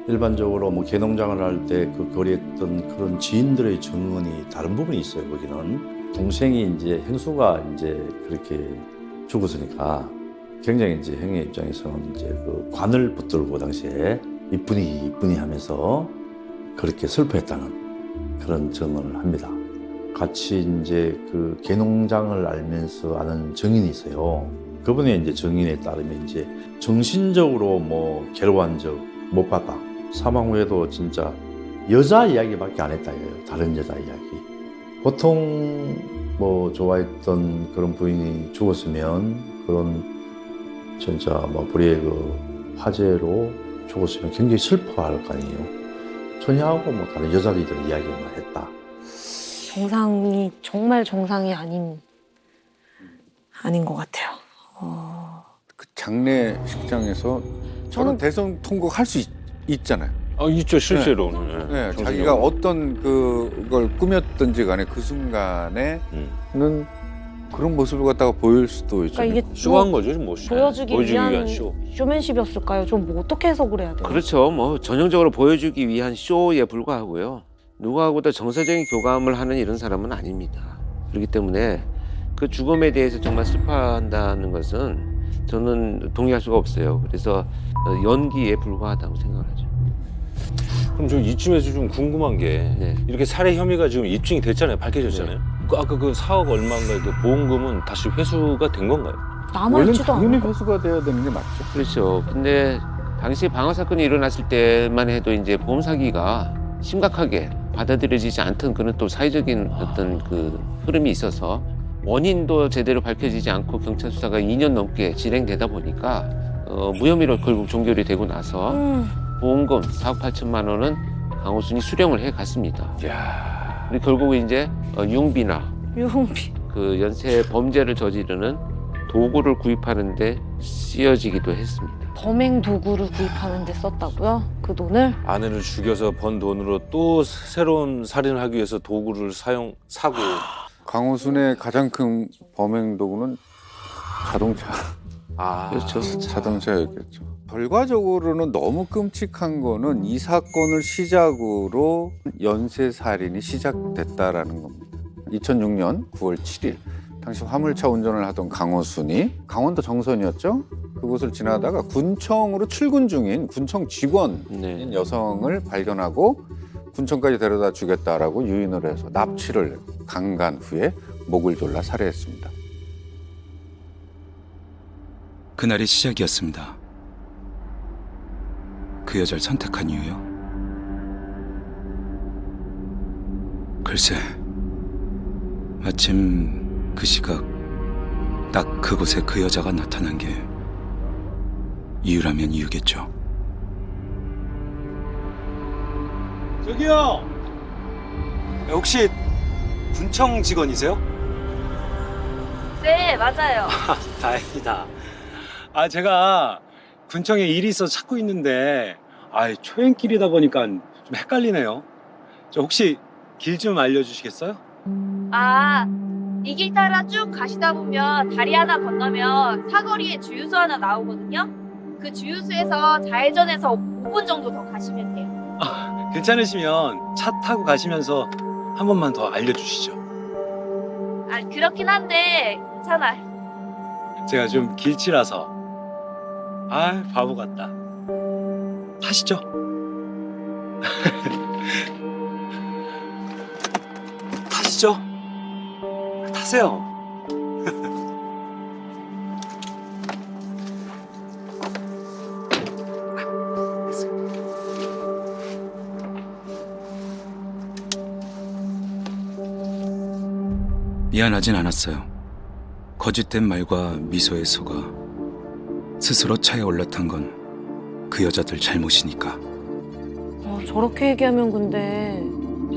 M: 일반적으로 뭐 개농장을 할 때 그 거래했던 그런 지인들의 증언이 다른 부분이 있어요. 거기는 동생이 이제 행수가 이제 그렇게 죽었으니까 굉장히 이제 형의 입장에서는 이제 그 관을 붙들고 당시에 이쁜이 하면서 그렇게 슬퍼했다는 그런 증언을 합니다. 같이 이제 그 개농장을 알면서 아는 증인이 있어요. 그분의 이제 증인에 따르면 이제 정신적으로 뭐 괴로워한 적 못 봤다. 사망 후에도 진짜 여자 이야기밖에 안 했다 이거예요. 다른 여자 이야기. 보통 뭐 좋아했던 그런 부인이 죽었으면 그런 진짜 뭐 불의의 그 화재로 죽었으면 굉장히 슬퍼할 거 아니에요. 전혀하고 뭐 다른 여자들이 이야기만 했다.
E: 정상이 정말 정상이 아닌 것 같아요.
F: 그 장례식장에서 저는 대선 통곡할 수 있잖아요.
C: 있죠, 실제로는.
F: 네, 자기가 어떤 그걸 꾸몄든지 간에 그 순간에는 그런 모습을 갖다가 보일 수도 있죠.
E: 그러니까 이게
C: 쇼한 거죠, 뭐.
E: 보여주기 위한 쇼맨십이었을까요? 좀 뭐 어떻게 해석을 해야 돼요?
A: 그렇죠. 뭐 전형적으로 보여주기 위한 쇼에 불과하고요. 누구하고도 정서적인 교감을 하는 이런 사람은 아닙니다. 그렇기 때문에 그 죽음에 대해서 정말 슬퍼한다는 것은 저는 동의할 수가 없어요. 그래서 연기에 불과하다고 생각을 하죠.
C: 그럼 좀 이쯤에서 좀 궁금한 게 이렇게 살해 혐의가 지금 입증이 됐잖아요. 밝혀졌잖아요. 아까 그 4억 얼마인가의 그 보험금은 다시 회수가 된 건가요?
E: 남아있지도 않아요.
F: 당연히 회수가 돼야 되는 게 맞죠.
A: 그렇죠. 근데 당시 방화 사건이 일어났을 때만 해도 이제 보험 사기가 심각하게 받아들여지지 않던 그런 또 사회적인 어떤 그 흐름이 있어서 원인도 제대로 밝혀지지 않고 경찰 수사가 2년 넘게 진행되다 보니까 무혐의로 결국 종결이 되고 나서 보험금 4억 8천만 원은 강호순이 수령을 해 갔습니다. 그리고 결국 이제 융비나 그 연쇄 범죄를 저지르는 도구를 구입하는데 쓰여지기도 했습니다.
E: 범행 도구를 구입하는 데 썼다고요? 그 돈을?
C: 아내를 죽여서 번 돈으로 또 새로운 살인을 하기 위해서 도구를 사고.
F: 강호순의 가장 큰 범행 도구는 자동차.
A: 그렇죠.
F: 자동차였겠죠. 결과적으로는 너무 끔찍한 거는 이 사건을 시작으로 연쇄살인이 시작됐다라는 겁니다. 2006년 9월 7일 당시 화물차 운전을 하던 강호순이 강원도 정선이었죠. 그곳을 지나다가 군청으로 출근 중인 군청 직원인 여성을 발견하고 군청까지 데려다 주겠다라고 유인을 해서 납치를 강간 후에 목을 졸라 살해했습니다.
B: 그날이 시작이었습니다. 그 여자를 선택한 이유요? 글쎄, 마침 그 시각 딱 그곳에 그 여자가 나타난 게 이유라면 이유겠죠.
D: 저기요. 혹시 군청 직원이세요?
K: 네, 맞아요.
D: 다행이다. 제가 군청에 일이 있어서 찾고 있는데 초행길이다 보니까 좀 헷갈리네요. 저 혹시 길 좀 알려주시겠어요?
K: 이 길 따라 쭉 가시다 보면 다리 하나 건너면 사거리에 주유소 하나 나오거든요. 그 주유소에서 좌회전해서 5분 정도 더 가시면 돼요.
D: 괜찮으시면 차 타고 가시면서 한 번만 더 알려주시죠.
K: 그렇긴 한데 괜찮아.
D: 제가 좀 길치라서. 바보 같다. 타시죠. 타시죠. 타세요.
B: 미안하진 않았어요. 거짓된 말과 미소에 속아 스스로 차에 올라탄 건 그 여자들 잘못이니까.
E: 저렇게 얘기하면 근데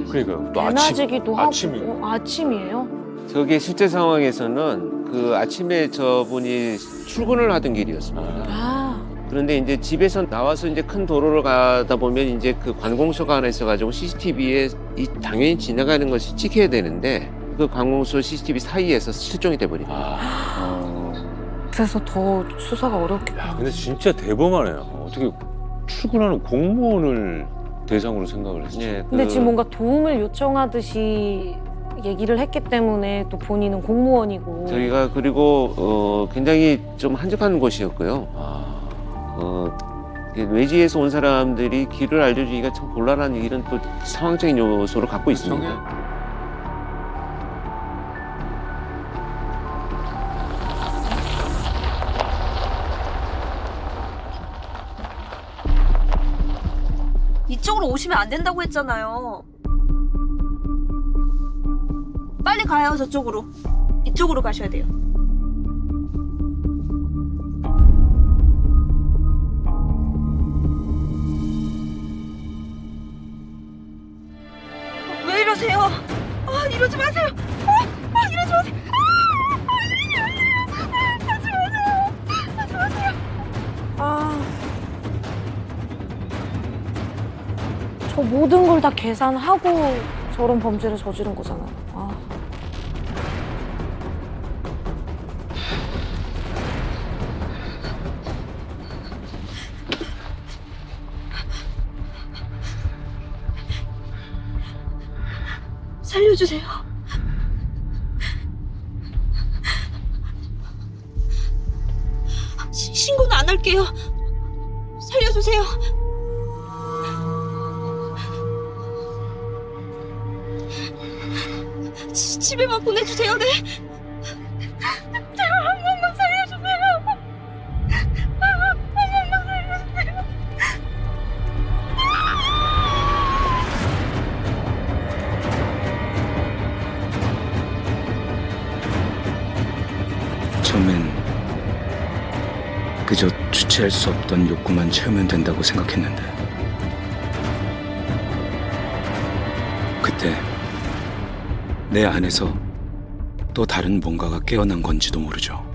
C: 그러니까요. 또
E: 배나지기도 하고
C: 아침이고.
E: 아침이에요?
A: 저게 실제 상황에서는 그 아침에 저분이 출근을 하던 길이었습니다. 그런데 이제 집에서 나와서 이제 큰 도로를 가다 보면 이제 그 관공서가 하나 있어가지고 CCTV에 당연히 지나가는 것이 찍혀야 되는데 그 관공서 CCTV 사이에서 실종이 돼버립니다.
E: 그래서 더 수사가 어렵겠구나.
C: 근데 진짜 대범하네요. 어떻게 출근하는 공무원을 대상으로 생각을 했지?
E: 근데 지금 뭔가 도움을 요청하듯이 얘기를 했기 때문에 또 본인은 공무원이고.
A: 저희가 그리고 굉장히 좀 한적한 곳이었고요. 외지에서 온 사람들이 길을 알려주기가 참 곤란한 이런 또 상황적인 요소를 갖고 있습니다.
K: 이쪽으로 오시면 안 된다고 했잖아요. 빨리 가요, 저쪽으로. 이쪽으로 가셔야 돼요. 왜 이러세요? 이러지 마세요. 이러지 마세요. 하지 마세요. 하지 마세요.
E: 저 모든 걸 다 계산하고 저런 범죄를 저지른 거잖아요.
K: 살려주세요.
N: 갈게요. 살려주세요. 집에만 보내주세요. 네. 제발 한 번만 살려주세요. 한 번만 살려주세요.
B: 처음엔 그저 주체할 수 없던 욕구만 채우면 된다고 생각했는데 그때 내 안에서 또 다른 뭔가가 깨어난 건지도 모르죠.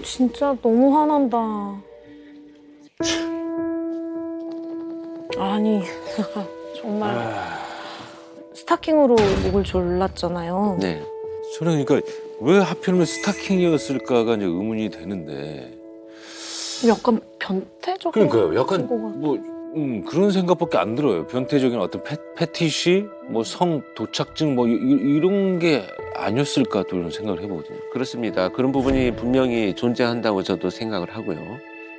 E: 진짜 너무 화난다. 아니 정말 스타킹으로 목을 졸랐잖아요.
A: 네.
C: 저는 그러니까 왜 하필이면 스타킹이었을까가 이제 의문이 되는데.
E: 약간 변태적인
C: 그러니까요. 약간
E: 것 같아.
C: 뭐 그런 생각밖에 안 들어요. 변태적인 어떤 패티시, 뭐 성 도착증 뭐 이런 게 아니었을까 또 이런 생각을 해보거든요.
A: 그렇습니다. 그런 부분이 분명히 존재한다고 저도 생각을 하고요.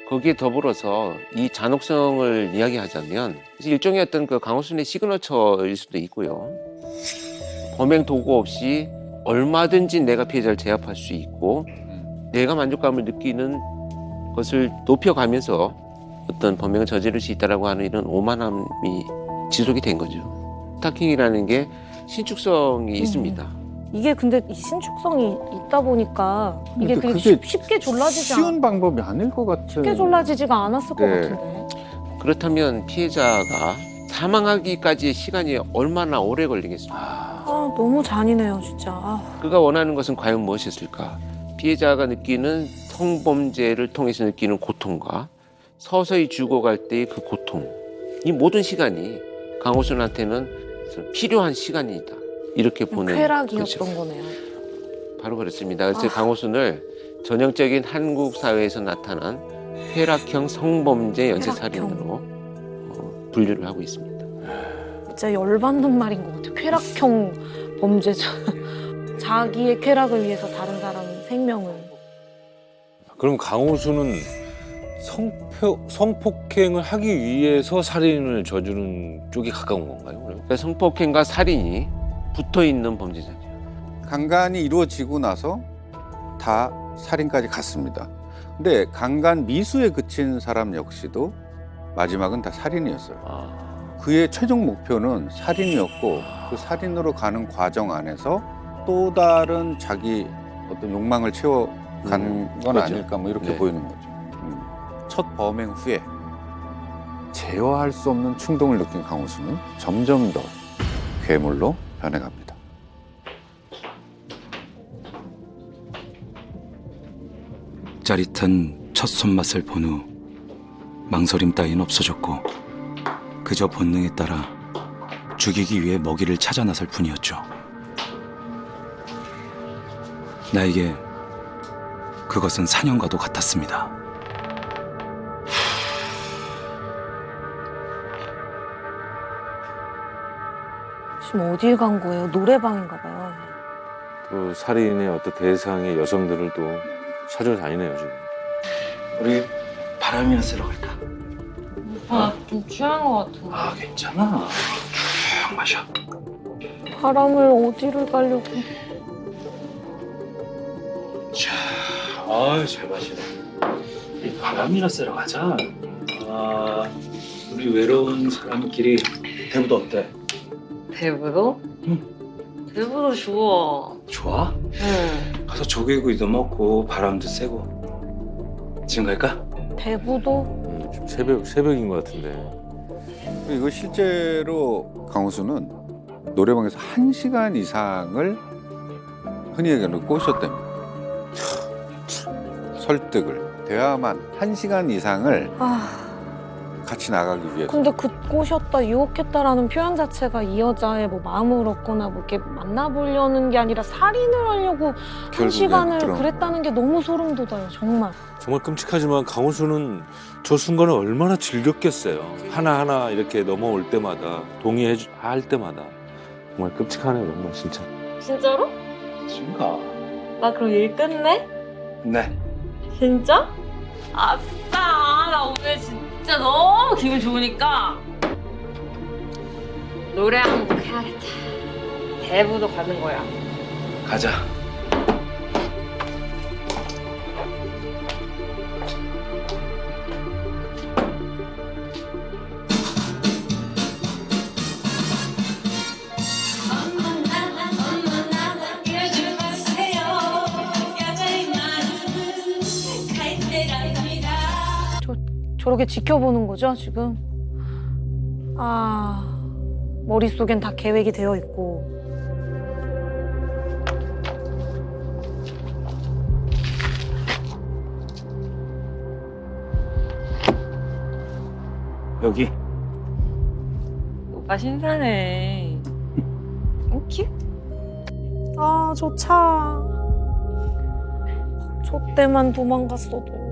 A: 거기에 더불어서 이 잔혹성을 이야기하자면 일종의 어떤 그 강호순의 시그너처일 수도 있고요. 범행 도구 없이 얼마든지 내가 피해자를 제압할 수 있고 내가 만족감을 느끼는 것을 높여가면서 어떤 범행을 저지를 수 있다라고 하는 이런 오만함이 지속이 된 거죠. 스타킹이라는 게 신축성이 있습니다.
E: 이게 근데 이 신축성이 있다 보니까 이게
F: 근데
E: 되게
F: 그게
E: 쉽게 졸라지지
F: 쉬운 방법이 아닐 것 같아요.
E: 쉽게 졸라지지가 않았을 것
F: 네.
E: 같은데.
A: 그렇다면 피해자가 사망하기까지의 시간이 얼마나 오래 걸리겠습니까?
E: 너무 잔인해요, 진짜.
A: 그가 원하는 것은 과연 무엇이었을까? 피해자가 느끼는 성범죄를 통해서 느끼는 고통과 서서히 죽어갈 때의 그 고통, 이 모든 시간이 강호순한테는 필요한 시간이다. 이렇게 보는
E: 쾌락이었던
A: 것이죠.
E: 거네요.
A: 바로 그렇습니다. 그래서 강호순을 전형적인 한국 사회에서 나타난 쾌락형 성범죄 연쇄살인으로 분류를 하고 있습니다.
E: 진짜 열받는 말인 것 같아요. 쾌락형 범죄자. 자기의 쾌락을 위해서 다른 사람 생명을.
C: 그럼 강호수는 성폭행을 하기 위해서 살인을 저지른 쪽이 가까운 건가요?
A: 그러니까 성폭행과 살인이 붙어 있는 범죄자죠.
F: 강간이 이루어지고 나서 다 살인까지 갔습니다. 근데 강간 미수에 그친 사람 역시도 마지막은 다 살인이었어요. 그의 최종 목표는 살인이었고 그 살인으로 가는 과정 안에서 또 다른 자기 어떤 욕망을 채워간 건
A: 그렇죠.
F: 아닐까 뭐 이렇게
A: 네.
F: 보이는 거죠. 첫 범행 후에 제어할 수 없는 충동을 느낀 강호수는 점점 더 괴물로 변해갑니다.
B: 짜릿한 첫 손맛을 본 후 망설임 따윈 없어졌고 그저 본능에 따라 죽이기 위해 먹이를 찾아 나설 뿐이었죠. 나에게 그것은 사냥과도 같았습니다.
E: 지금 어딜 간 거예요? 노래방인가 봐요.
C: 그 살인의 어떤 대상의 여성들을 또 찾아다니네요 지금.
J: 우리 바람이나 쐬러 갈까?
O: 오빠 좀 취한 것 같은데.
J: 아 괜찮아. 쭉 마셔.
E: 바람을 어디를 가려고.
J: 자, 잘 마시네. 우리 바람이나 쐬러 가자. 아, 우리 외로운 사람끼리 대부도 어때?
O: 대부도? 대부도 좋아.
J: 좋아?
O: 응.
J: 가서 조개구이도 먹고 바람도 쐬고. 지금 갈까?
E: 대부도?
C: 지금 새벽인 것 같은데.
F: 이거 실제로 강호수는 노래방에서 1시간 이상을 흔히 얘기하는 꼬셨답니다. 설득을 대화만 1시간 이상을 같이 나가기 위해서.
E: 근데 그 꼬셨다, 유혹했다라는 표현 자체가 이 여자의 뭐 마음을 얻거나 뭐 이렇게 만나보려는 게 아니라 살인을 하려고 한 시간을 그랬다는 게 너무 소름 돋아요, 정말.
C: 정말 끔찍하지만 강호수는 저 순간을 얼마나 즐겼겠어요. 하나하나 이렇게 넘어올 때마다 동의할 때마다 정말 끔찍하네요 정말 진짜.
O: 진짜로?
J: 친가?
O: 나 그럼 일 끝내?
J: 네.
O: 진짜? 아싸! 나 오늘 진짜 너무 기분 좋으니까 노래 한 곡 해야겠다. 대부도 가는 거야.
J: 가자.
E: 저렇게 지켜보는 거죠, 지금? 아, 머릿속엔 다 계획이 되어 있고.
J: 여기.
O: 오빠 신사네. 큐?
E: 아, 저 차. 저 때만 도망갔어도.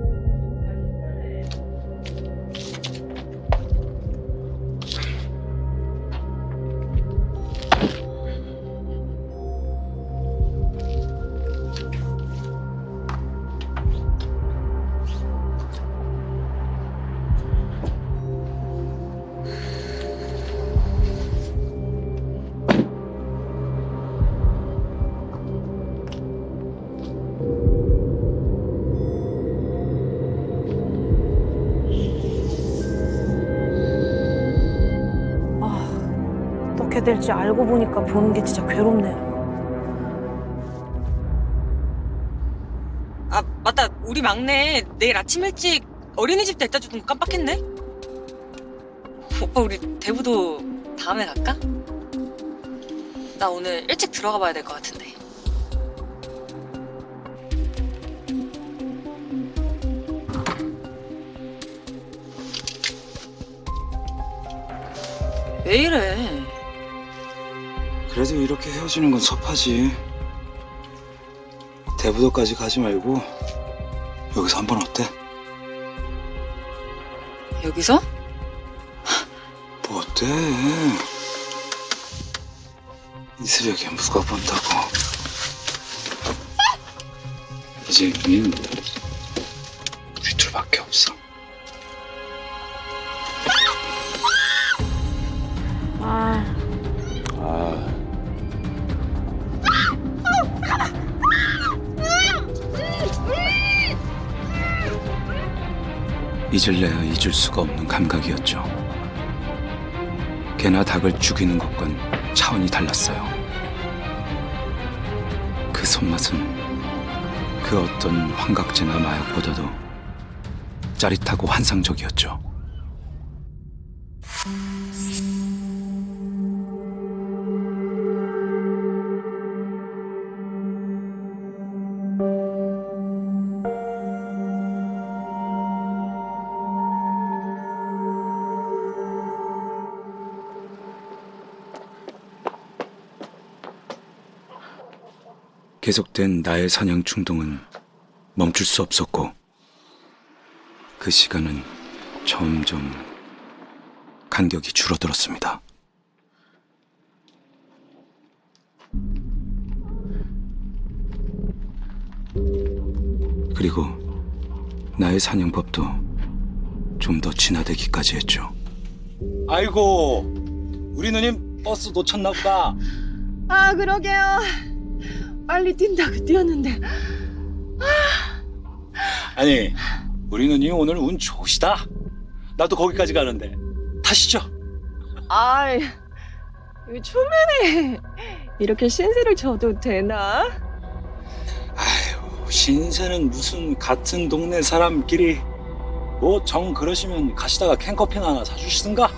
E: 어떻게 될지 알고 보니까 보는 게 진짜 괴롭네요.
O: 아 맞다. 우리 막내 내일 아침 일찍 어린이집 데려다 주는 거 깜빡했네. 오빠 우리 대부도 다음에 갈까? 나 오늘 일찍 들어가 봐야 될 것 같은데. 왜 이래?
B: 그래도 이렇게 헤어지는 건 섭하지. 대부도까지 가지 말고 여기서 한번 어때?
O: 여기서?
B: 뭐 어때? 이 새벽에 누가 본다고. 이제 우리는 우리 둘밖에 없어. 잊을래야 잊을 수가 없는 감각이었죠. 개나 닭을 죽이는 것과는 차원이 달랐어요. 그 손맛은 그 어떤 환각제나 마약보다도 짜릿하고 환상적이었죠. 계속된 나의 사냥 충동은 멈출 수 없었고 그 시간은 점점 간격이 줄어들었습니다. 그리고 나의 사냥법도 좀 더 진화되기까지 했죠.
J: 아이고, 우리 누님 버스 놓쳤나 보다.
G: 아, 그러게요. 빨리 뛴다고 뛰었는데.
J: 아니, 우리 누님 오늘 운 좋으시다. 나도 거기까지 가는데 타시죠.
G: 아이, 이 초면에 이렇게 신세를 져도 되나?
J: 아유, 신세는 무슨 같은 동네 사람끼리 뭐 정 그러시면 가시다가 캔커피나 하나 사주시든가.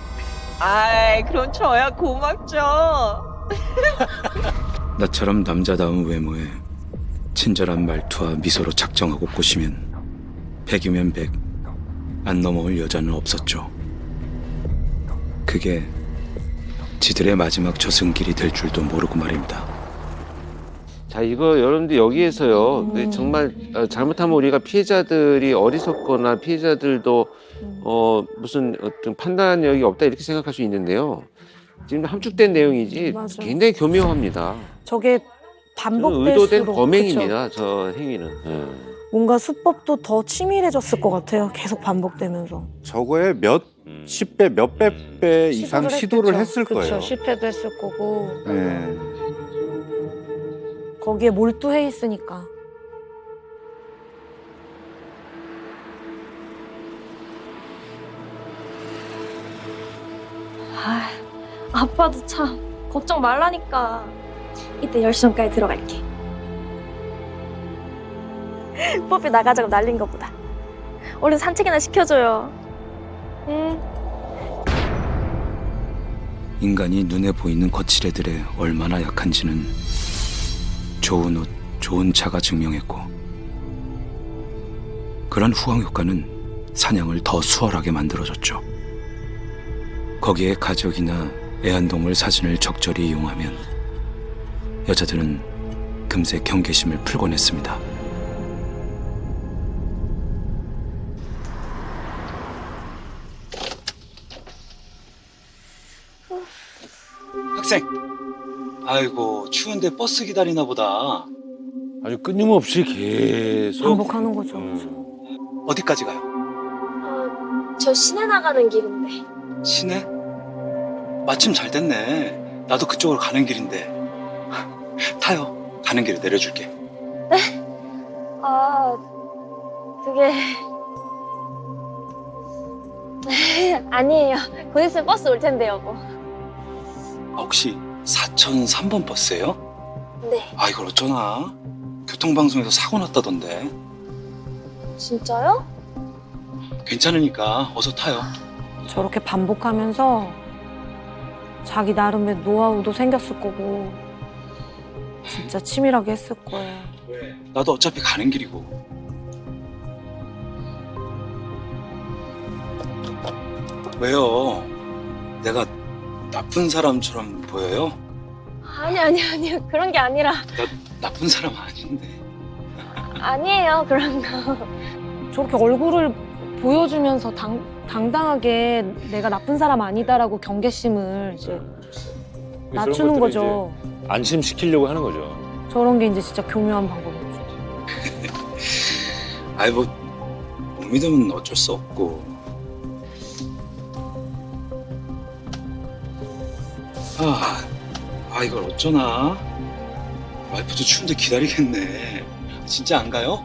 G: 아이, 그럼 저야 고맙죠.
B: 나처럼 남자다운 외모에 친절한 말투와 미소로 작정하고 꼬시면 100이면 100, 안 넘어올 여자는 없었죠. 그게 지들의 마지막 저승길이 될 줄도 모르고 말입니다.
A: 자, 이거 여러분들 여기에서요. 정말 잘못하면 우리가 피해자들이 어리석거나 피해자들도 무슨 어떤 판단력이 없다 이렇게 생각할 수 있는데요. 지금 함축된 내용이지
E: 맞아.
A: 굉장히 교묘합니다.
E: 저게 반복될수록
A: 의도된
E: 그쵸.
A: 범행입니다. 저 행위는.
E: 뭔가 수법도 더 치밀해졌을 것 같아요. 계속 반복되면서.
F: 저거에 몇십 배, 몇백 배 이상 시도를 했을 거예요.
E: 그렇죠. 실패도 했을 거고.
F: 네.
E: 거기에 몰두해 있으니까.
K: 아, 아빠도 참 걱정 말라니까. 이때 10시간까지 들어갈게. 뽀삐 나가자고 날린 것보다 얼른 산책이나 시켜줘요. 응.
B: 인간이 눈에 보이는 거칠애들에 얼마나 약한지는 좋은 옷, 좋은 차가 증명했고, 그런 후광 효과는 사냥을 더 수월하게 만들어줬죠. 거기에 가족이나 애완동물 사진을 적절히 이용하면 여자들은 금세 경계심을 풀곤 했습니다.
J: 학생, 아이고 추운데 버스 기다리나 보다.
C: 아주 끊임없이 계속
E: 반복하는 거죠.
J: 어디까지 가요?
K: 저 시내 나가는 길인데.
J: 시내? 마침 잘 됐네. 나도 그쪽으로 가는 길인데. 타요. 가는 길에 내려줄게.
K: 네? 그게... 아니에요. 곧 있으면 버스 올 텐데, 여보.
J: 혹시 4003번 버스예요?
K: 네.
J: 아 이걸 어쩌나. 교통방송에서 사고 났다던데.
K: 진짜요?
J: 괜찮으니까 어서 타요.
E: 저렇게 반복하면서 자기 나름의 노하우도 생겼을 거고 진짜 치밀하게 했을 거예요.
J: 나도 어차피 가는 길이고. 왜요? 내가 나쁜 사람처럼 보여요?
K: 아니요. 그런 게 아니라.
J: 나 나쁜 사람 아닌데.
K: 아니에요, 그런 거.
E: 저렇게 얼굴을 보여주면서 당당하게 내가 나쁜 사람 아니다라고 경계심을 이제 낮추는 거죠.
C: 안심시키려고 하는 거죠.
E: 저런 게 이제 진짜 교묘한 방법이죠.
J: 아이 뭐 못 믿으면 어쩔 수 없고. 이걸 어쩌나. 와이프도 추운데 기다리겠네. 진짜 안 가요?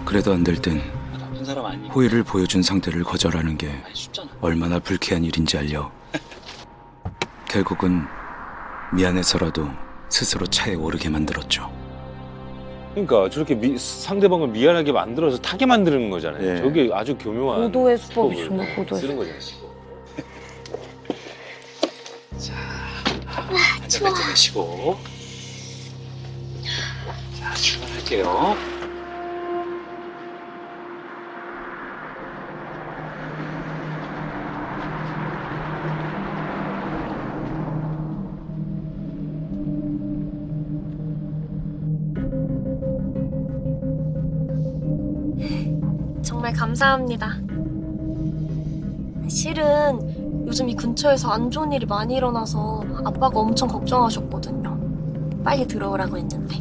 B: 그래도 안 될 땐
J: 나쁜 사람 아니.
B: 호의를 보여준 상대를 거절하는 게 얼마나 불쾌한 일인지 알려 결국은 미안해서라도 스스로 차에 오르게 만들었죠.
C: 그러니까 저렇게 상대방을 미안하게 만들어서 타게 만드는 거잖아요.
F: 네.
C: 저게 아주 교묘한
E: 고도의 수법이 정말 고도의
C: 쓰는
E: 수법.
C: 거잖아요.
J: 한잔 뱉어내시고. 자, 출발할게요.
K: 정말 감사합니다. 실은 요즘 이 근처에서 안 좋은 일이 많이 일어나서 아빠가 엄청 걱정하셨거든요. 빨리 들어오라고 했는데.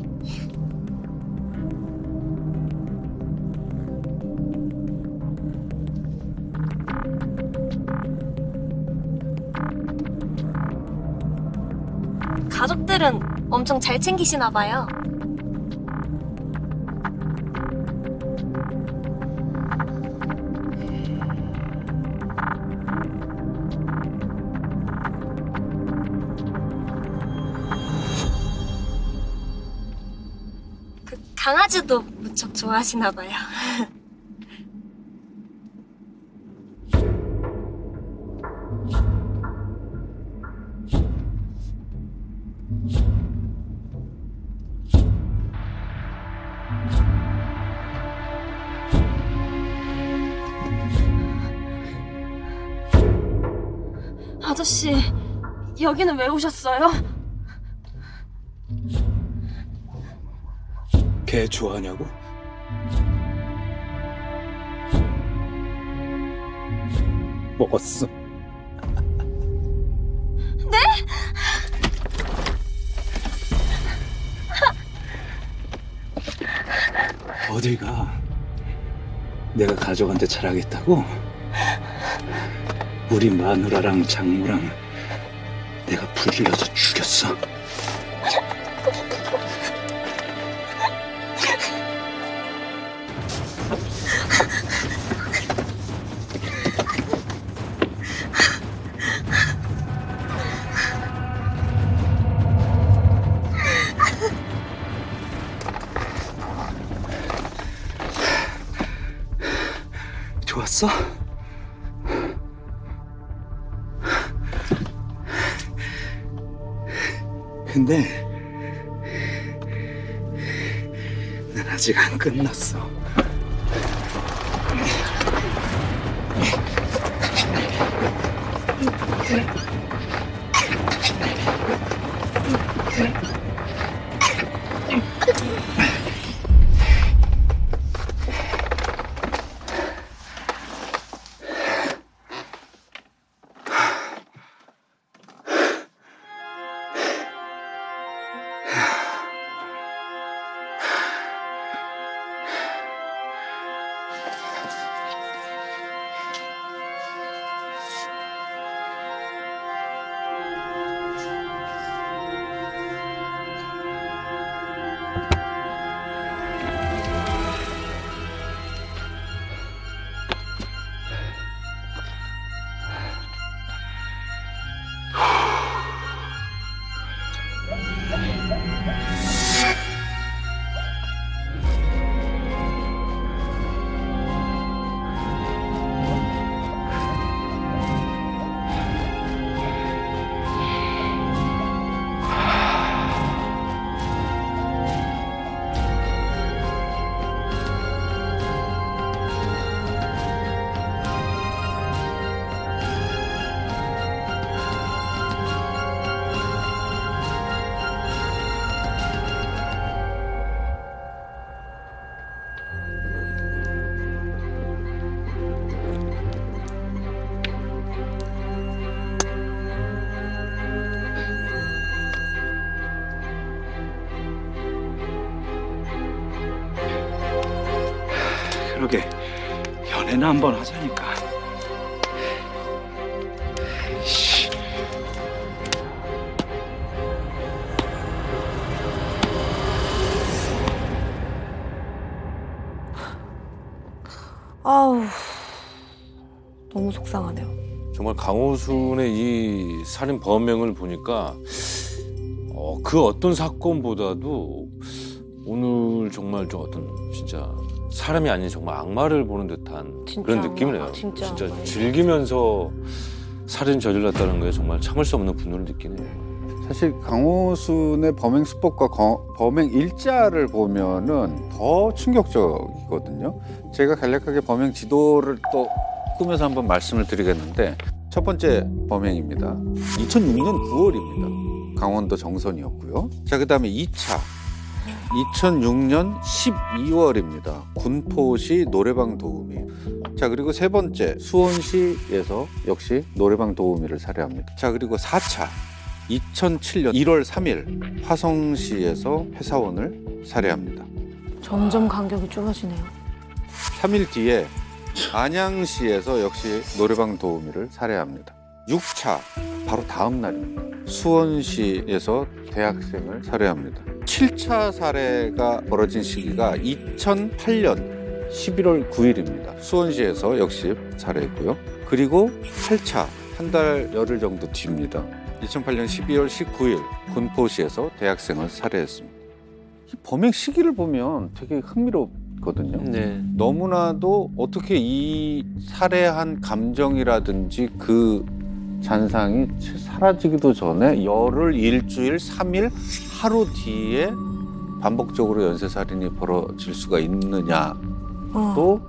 K: 가족들은 엄청 잘 챙기시나 봐요. 강아지도 무척 좋아하시나 봐요. 아저씨, 여기는 왜 오셨어요?
J: 개 좋아하냐고?
C: 먹었어.
K: 네?
J: 어딜 가? 내가 가족한테 자랑했다고? 우리 마누라랑 장모랑 내가 불질러서 죽였어. 좋았어? 근데 난 아직 안 끝났어. 그러게 연애나 한번 하자니까. 씨.
E: 아우, 너무 속상하네요.
C: 정말 강호순의 이 살인 범행을 보니까 그 어떤 사건보다도 오늘 정말 좀 어떤 진짜 사람이 아닌 정말 악마를 보는 듯한 그런 느낌이네요.
E: 진짜
C: 즐기면서 살인 저질렀다는 거에 정말 참을 수 없는 분노를 느끼네요.
F: 사실 강호순의 범행 수법과 범행 일자를 보면은 더 충격적이거든요. 제가 간략하게 범행 지도를 또 꾸며서 한번 말씀을 드리겠는데, 첫 번째 범행입니다. 2006년 9월입니다. 강원도 정선이었고요. 자, 그다음에 2차 2006년 12월입니다. 군포시 노래방 도우미. 자, 그리고 세 번째 수원시에서 역시 노래방 도우미를 살해합니다. 자, 그리고 4차 2007년 1월 3일 화성시에서 회사원을 살해합니다.
E: 점점 간격이 좁아지네요.
F: 3일 뒤에 안양시에서 역시 노래방 도우미를 살해합니다. 6차 바로 다음 날입니다. 수원시에서 대학생을 살해합니다. 7차 살해가 벌어진 시기가 2008년 11월 9일입니다. 수원시에서 역시 살해했고요. 그리고 8차 한 달 열흘 정도 뒤입니다. 2008년 12월 19일 군포시에서 대학생을 살해했습니다. 이 범행 시기를 보면 되게 흥미롭거든요.
A: 네.
F: 너무나도 어떻게 이 살해한 감정이라든지 그 잔상이 사라지기도 전에 열흘, 일주일, 3일, 하루 뒤에 반복적으로 연쇄살인이 벌어질 수가 있느냐도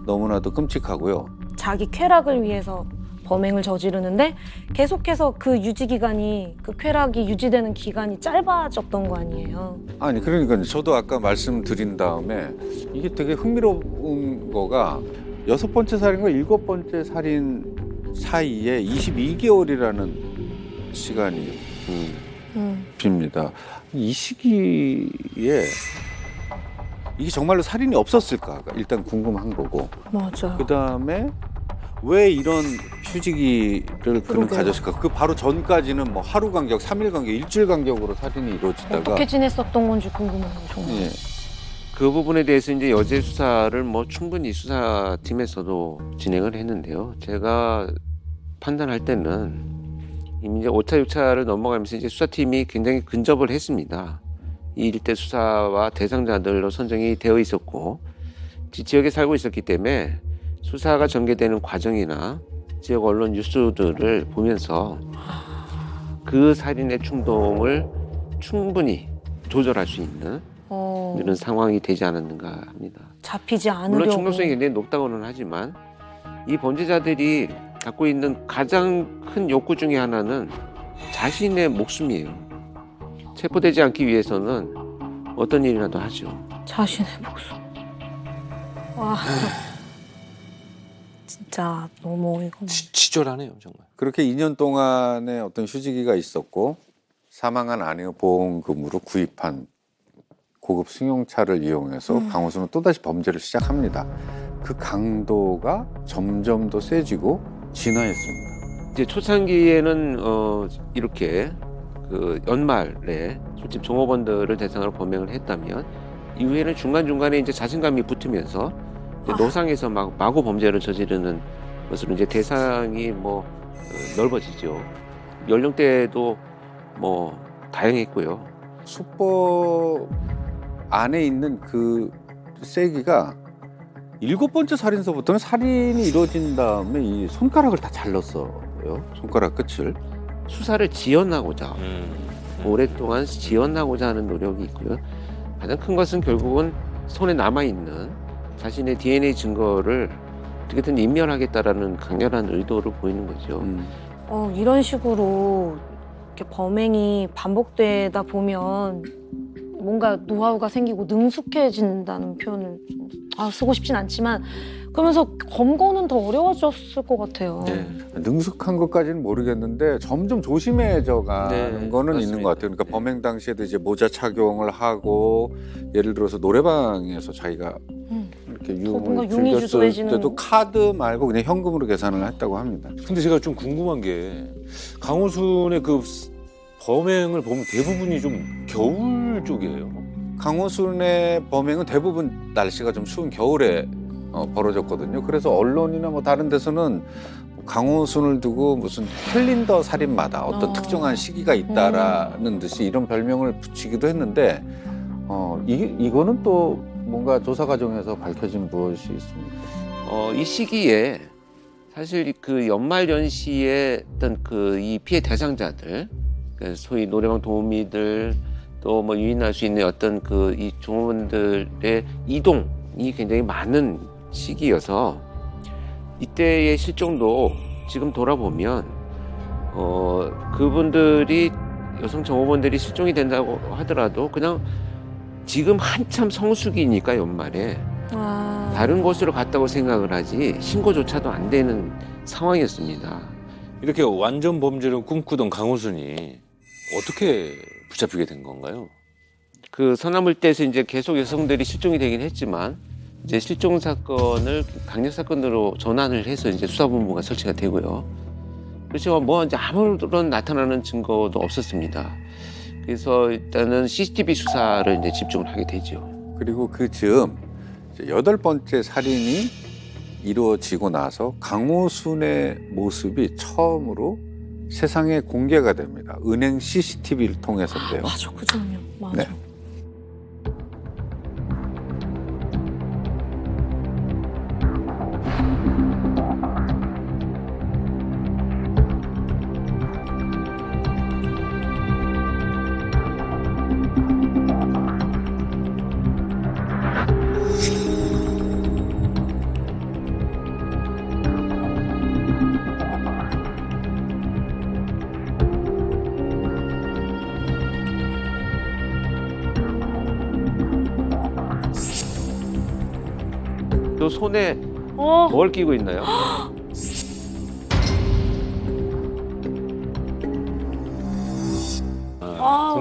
F: 너무나도 끔찍하고요.
E: 자기 쾌락을 위해서 범행을 저지르는데 계속해서 그 유지 기간이, 그 쾌락이 유지되는 기간이 짧아졌던 거 아니에요.
F: 아니, 그러니까 저도 아까 말씀드린 다음에 이게 되게 흥미로운 거가 6번째 살인과 7번째 살인 사이에 22개월이라는 시간이 빕니다. 이 시기에 이게 정말로 살인이 없었을까가 일단 궁금한 거고.
E: 맞아요.
F: 그다음에 왜 이런 휴지기를 그는
E: 그러게요.
F: 가졌을까? 그 바로 전까지는 뭐 하루 간격, 3일 간격, 일주일 간격으로 살인이 이루어지다가
E: 어떻게 지냈었던 건지 궁금해요, 정말.
F: 예.
A: 그 부분에 대해서 이제 여죄 수사를 뭐 충분히 수사팀에서도 진행을 했는데요. 제가 판단할 때는 이미 이제 5차, 6차를 넘어가면서 이제 수사팀이 굉장히 근접을 했습니다. 이 일대 수사와 대상자들로 선정이 되어 있었고 지역에 살고 있었기 때문에 수사가 전개되는 과정이나 지역 언론 뉴스들을 보면서 그 살인의 충동을 충분히 조절할 수 있는 이런 상황이 되지 않았는가 합니다.
E: 잡히지 않으려고.
A: 물론 충동성이 굉장히 높다고는 하지만 이 범죄자들이 갖고 있는 가장 큰 욕구 중에 하나는 자신의 목숨이에요. 체포되지 않기 위해서는 어떤 일이라도 하죠.
E: 자신의 목숨. 와. 진짜 너무 이거.
C: 치졸하네요, 정말.
F: 그렇게 2년 동안의 어떤 휴지기가 있었고 사망한 아내의 보험금으로 구입한 고급 승용차를 이용해서 강호수는 또다시 범죄를 시작합니다. 그 강도가 점점 더 세지고 진화했습니다.
A: 이제 초창기에는 이렇게 그 연말에 술집 종업원들을 대상으로 범행을 했다면 이후에는 중간중간에 이제 자신감이 붙으면서 이제 노상에서 마구 범죄를 저지르는 것으로 이제 대상이 뭐 넓어지죠. 연령대도 뭐 다양했고요.
F: 수법 안에 있는 그 세기가 7번째 살인서부터는 살인이 이루어진 다음에 이 손가락을 다 잘랐어요. 손가락 끝을.
A: 수사를 지연하고자 오랫동안 지연하고자 하는 노력이 있고요. 가장 큰 것은 결국은 손에 남아있는 자신의 DNA 증거를 어떻게든 인멸하겠다라는 강렬한 의도를 보이는 거죠.
E: 이런 식으로 이렇게 범행이 반복되다 보면 뭔가 노하우가 생기고 능숙해진다는 표현을 쓰고 싶진 않지만 그러면서 검거는 더 어려워졌을 것 같아요.
F: 네. 능숙한 것까지는 모르겠는데 점점 조심해져 가는 거는 있는 것 같아요. 그러니까 범행 당시에도 이제 모자 착용을 하고 예를 들어서 노래방에서 자기가 이렇게
E: 뭔가
F: 유흥을
E: 용의
F: 즐겼을
E: 주도해지는
F: 때도 카드 말고 그냥 현금으로 계산을 했다고 합니다.
C: 근데 제가 좀 궁금한 게 강호순의 그 범행을 보면 대부분이 좀 겨울 쪽이에요.
F: 강호순의 범행은 대부분 날씨가 좀 추운 겨울에 벌어졌거든요. 그래서 언론이나 뭐 다른 데서는 강호순을 두고 무슨 캘린더 살인마다 어떤 특정한 시기가 있다라는 듯이 이런 별명을 붙이기도 했는데 이거는 또 뭔가 조사 과정에서 밝혀진 무엇이 있습니까?
A: 이 시기에 사실 그 연말 연시에 어떤 그 이 피해 대상자들, 소위 노래방 도우미들 또 뭐 유인할 수 있는 어떤 그 이 종업원들의 이동이 굉장히 많은 시기여서 이때의 실종도 지금 돌아보면 그분들이 여성 종업원들이 실종이 된다고 하더라도 그냥 지금 한참 성수기니까 연말에 다른 곳으로 갔다고 생각을 하지 신고조차도 안 되는 상황이었습니다.
C: 이렇게 완전 범죄를 꿈꾸던 강호순이 어떻게 붙잡히게 된 건가요?
A: 그 서나물대에서 이제 계속 여성들이 실종이 되긴 했지만 이제 실종 사건을 강력 사건으로 전환을 해서 이제 수사본부가 설치가 되고요. 그렇죠. 뭐 이제 아무런 나타나는 증거도 없었습니다. 그래서 일단은 CCTV 수사를 이제 집중을 하게 되죠.
F: 그리고 그 즈음 8번째 살인이 이루어지고 나서 강호순의 모습이 처음으로 세상에 공개가 됩니다. 은행 CCTV를 통해서인데요.
E: 맞아, 그 장면. 맞아.
F: 네.
A: 또 손에 뭘 끼고 있나요?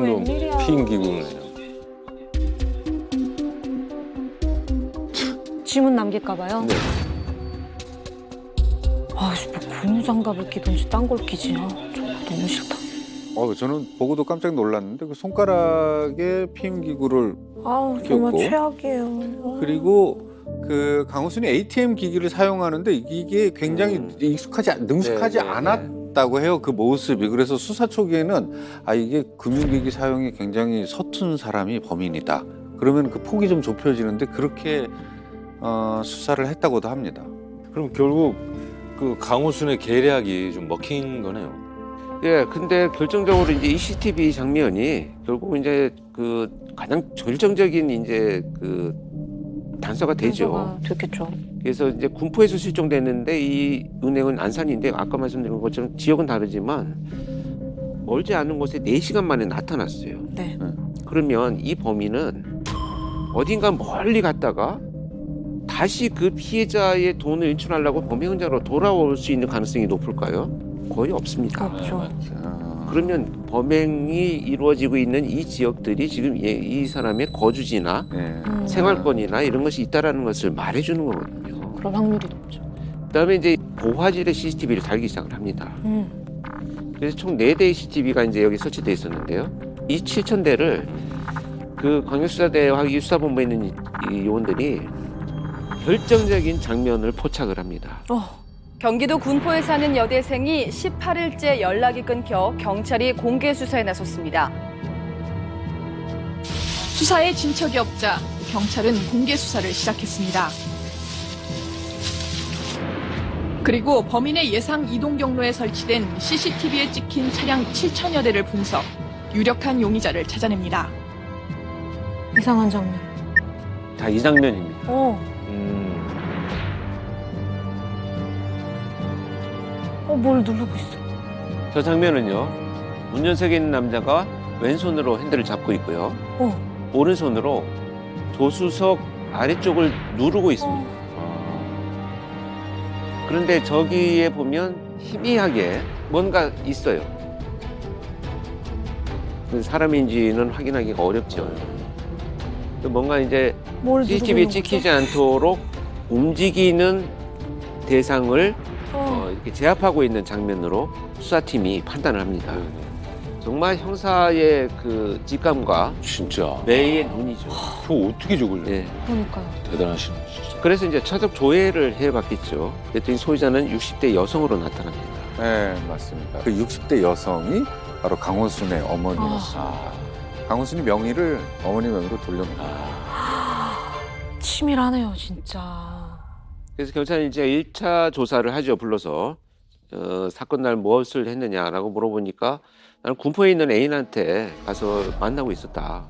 E: 웬일이야.
C: 핑 기구는
E: 지문 남길까 봐요.
A: 네.
E: 아, 뭐 고무장갑을 끼든지 딴 걸 끼지. 너무 싫다.
F: 저는 보고도 깜짝 놀랐는데 그 손가락에 피임 기구를
E: 아우, 정말
F: 끼웠고,
E: 최악이에요.
F: 그리고 그 강호순이 ATM 기기를 사용하는데 이게 굉장히 능숙하지
A: 네, 네,
F: 않았다고 해요. 그 모습이. 그래서 수사 초기에는 이게 금융기기 사용이 굉장히 서툰 사람이 범인이다. 그러면 그 폭이 좀 좁혀지는데 그렇게 수사를 했다고도 합니다.
C: 그럼 결국 그 강호순의 계략이 좀 먹힌 거네요.
A: 예, 근데 결정적으로 이제 이 CCTV 장면이 결국 이제 그 가장 결정적인 이제 그 단서가 되죠.
E: 됐겠죠.
A: 그래서 이제 군포에서 실종됐는데 이 은행은 안산인데 아까 말씀드린 것처럼 지역은 다르지만 멀지 않은 곳에 4시간 만에 나타났어요.
E: 네.
A: 그러면 이 범인은 어딘가 멀리 갔다가 다시 그 피해자의 돈을 인출하려고 범행자로 돌아올 수 있는 가능성이 높을까요? 거의 없습니다.
E: 없죠.
A: 그러면 범행이 이루어지고 있는 이 지역들이 지금 이 사람의 거주지나 생활권이나 이런 것이 있다라는 것을 말해주는 거거든요.
E: 그럴 확률이 높죠.
A: 그다음에 이제 고화질의 CCTV를 달기 시작을 합니다. 그래서 총 4대의 CCTV가 이제 여기 설치되어 있었는데요. 이 7,000대를 그 광역수사대와 이 수사본부에 있는 이 요원들이 결정적인 장면을 포착을 합니다.
I: 경기도 군포에 사는 여대생이 18일째 연락이 끊겨 경찰이 공개 수사에 나섰습니다.
L: 수사에 진척이 없자 경찰은 공개 수사를 시작했습니다. 그리고 범인의 예상 이동 경로에 설치된 CCTV에 찍힌 차량 7,000여 대를 분석, 유력한 용의자를 찾아냅니다.
E: 이상한 장면.
A: 다 이 장면입니다.
E: 뭘 누르고 있어?
A: 저 장면은요. 운전석에 있는 남자가 왼손으로 핸들을 잡고 있고요. 오른손으로 조수석 아래쪽을 누르고 있습니다. 그런데 저기에 보면 희미하게 뭔가 있어요. 사람인지는 확인하기가 어렵죠. 뭔가 이제 CCTV에 찍히지 않도록 움직이는 대상을 이렇게 제압하고 있는 장면으로 수사팀이 판단을 합니다. 정말 형사의 그 직감과
C: 진짜
A: 뇌의 눈이죠.
C: 저 어떻게 저걸?
A: 네.
E: 그러니까요.
C: 대단하시네. 진짜.
A: 그래서 이제 차적 조회를 해봤겠죠. 그랬더니 소유자는 60대 여성으로 나타납니다.
F: 네, 맞습니다. 그 60대 여성이 바로 강호순의 어머니였습니다. 강호순이 명의를 어머니 명의로 돌려놓습니다.
E: 치밀하네요, 진짜.
A: 그래서 경찰이 이제 1차 조사를 하죠. 불러서 사건 날 무엇을 했느냐라고 물어보니까 나는 군포에 있는 애인한테 가서 만나고 있었다.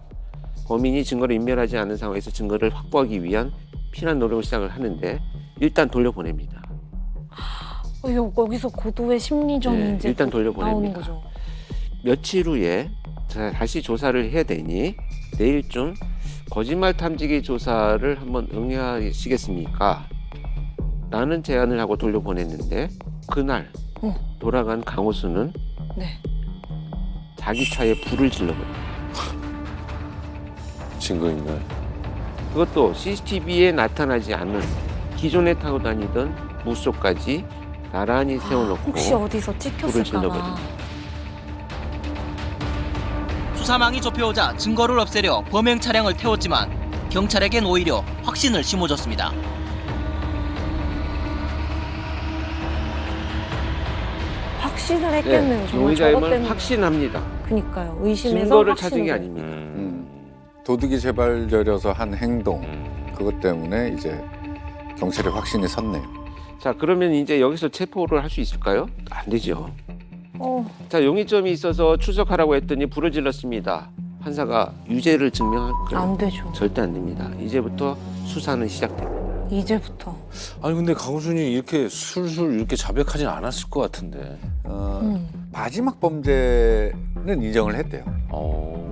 A: 범인이 증거를 인멸하지 않은 상황에서 증거를 확보하기 위한 피난 노력을 시작을 하는데 일단 돌려보냅니다.
E: 여기서 고도의 심리전이 이제
A: 일단
E: 나오는
A: 돌려보냅니다.
E: 거죠.
A: 며칠 후에 다시 조사를 해야 되니 내일쯤 거짓말 탐지기 조사를 한번 응하시겠습니까? 라는 제안을 하고 돌려보냈는데 그날 돌아간 강호수는 자기 차에 불을 질러버립니다.
C: 증거인멸.
A: 그것도 CCTV에 나타나지 않은 기존에 타고 다니던 무소까지 나란히 세워놓고
E: 혹시 어디서
A: 불을
E: 찍혔을까
A: 질러버립니다.
E: 봐.
W: 수사망이 좁혀오자 증거를 없애려 범행 차량을 태웠지만 경찰에겐 오히려 확신을 심어줬습니다.
E: 확신을 했겠네요. 정말 저것
A: 용의자임을
E: 때문에.
A: 확신합니다.
E: 그러니까요. 의심해서
A: 증거를 찾은 게
E: 확신으로.
A: 아닙니다.
F: 도둑이 재발절여서 한 행동, 그것 때문에 이제 경찰의 확신이 섰네요.
A: 자, 그러면 이제 여기서 체포를 할 수 있을까요? 안 되죠. 자, 용의점이 있어서 출석하라고 했더니 불을 질렀습니다. 판사가 유죄를 증명할까요?
E: 안 되죠.
A: 절대 안 됩니다. 이제부터 수사는 시작됩니다.
E: 이제부터.
C: 아니 근데 강호순이 이렇게 술술 이렇게 자백하진 않았을 것 같은데.
F: 마지막 범죄는 인정을 했대요.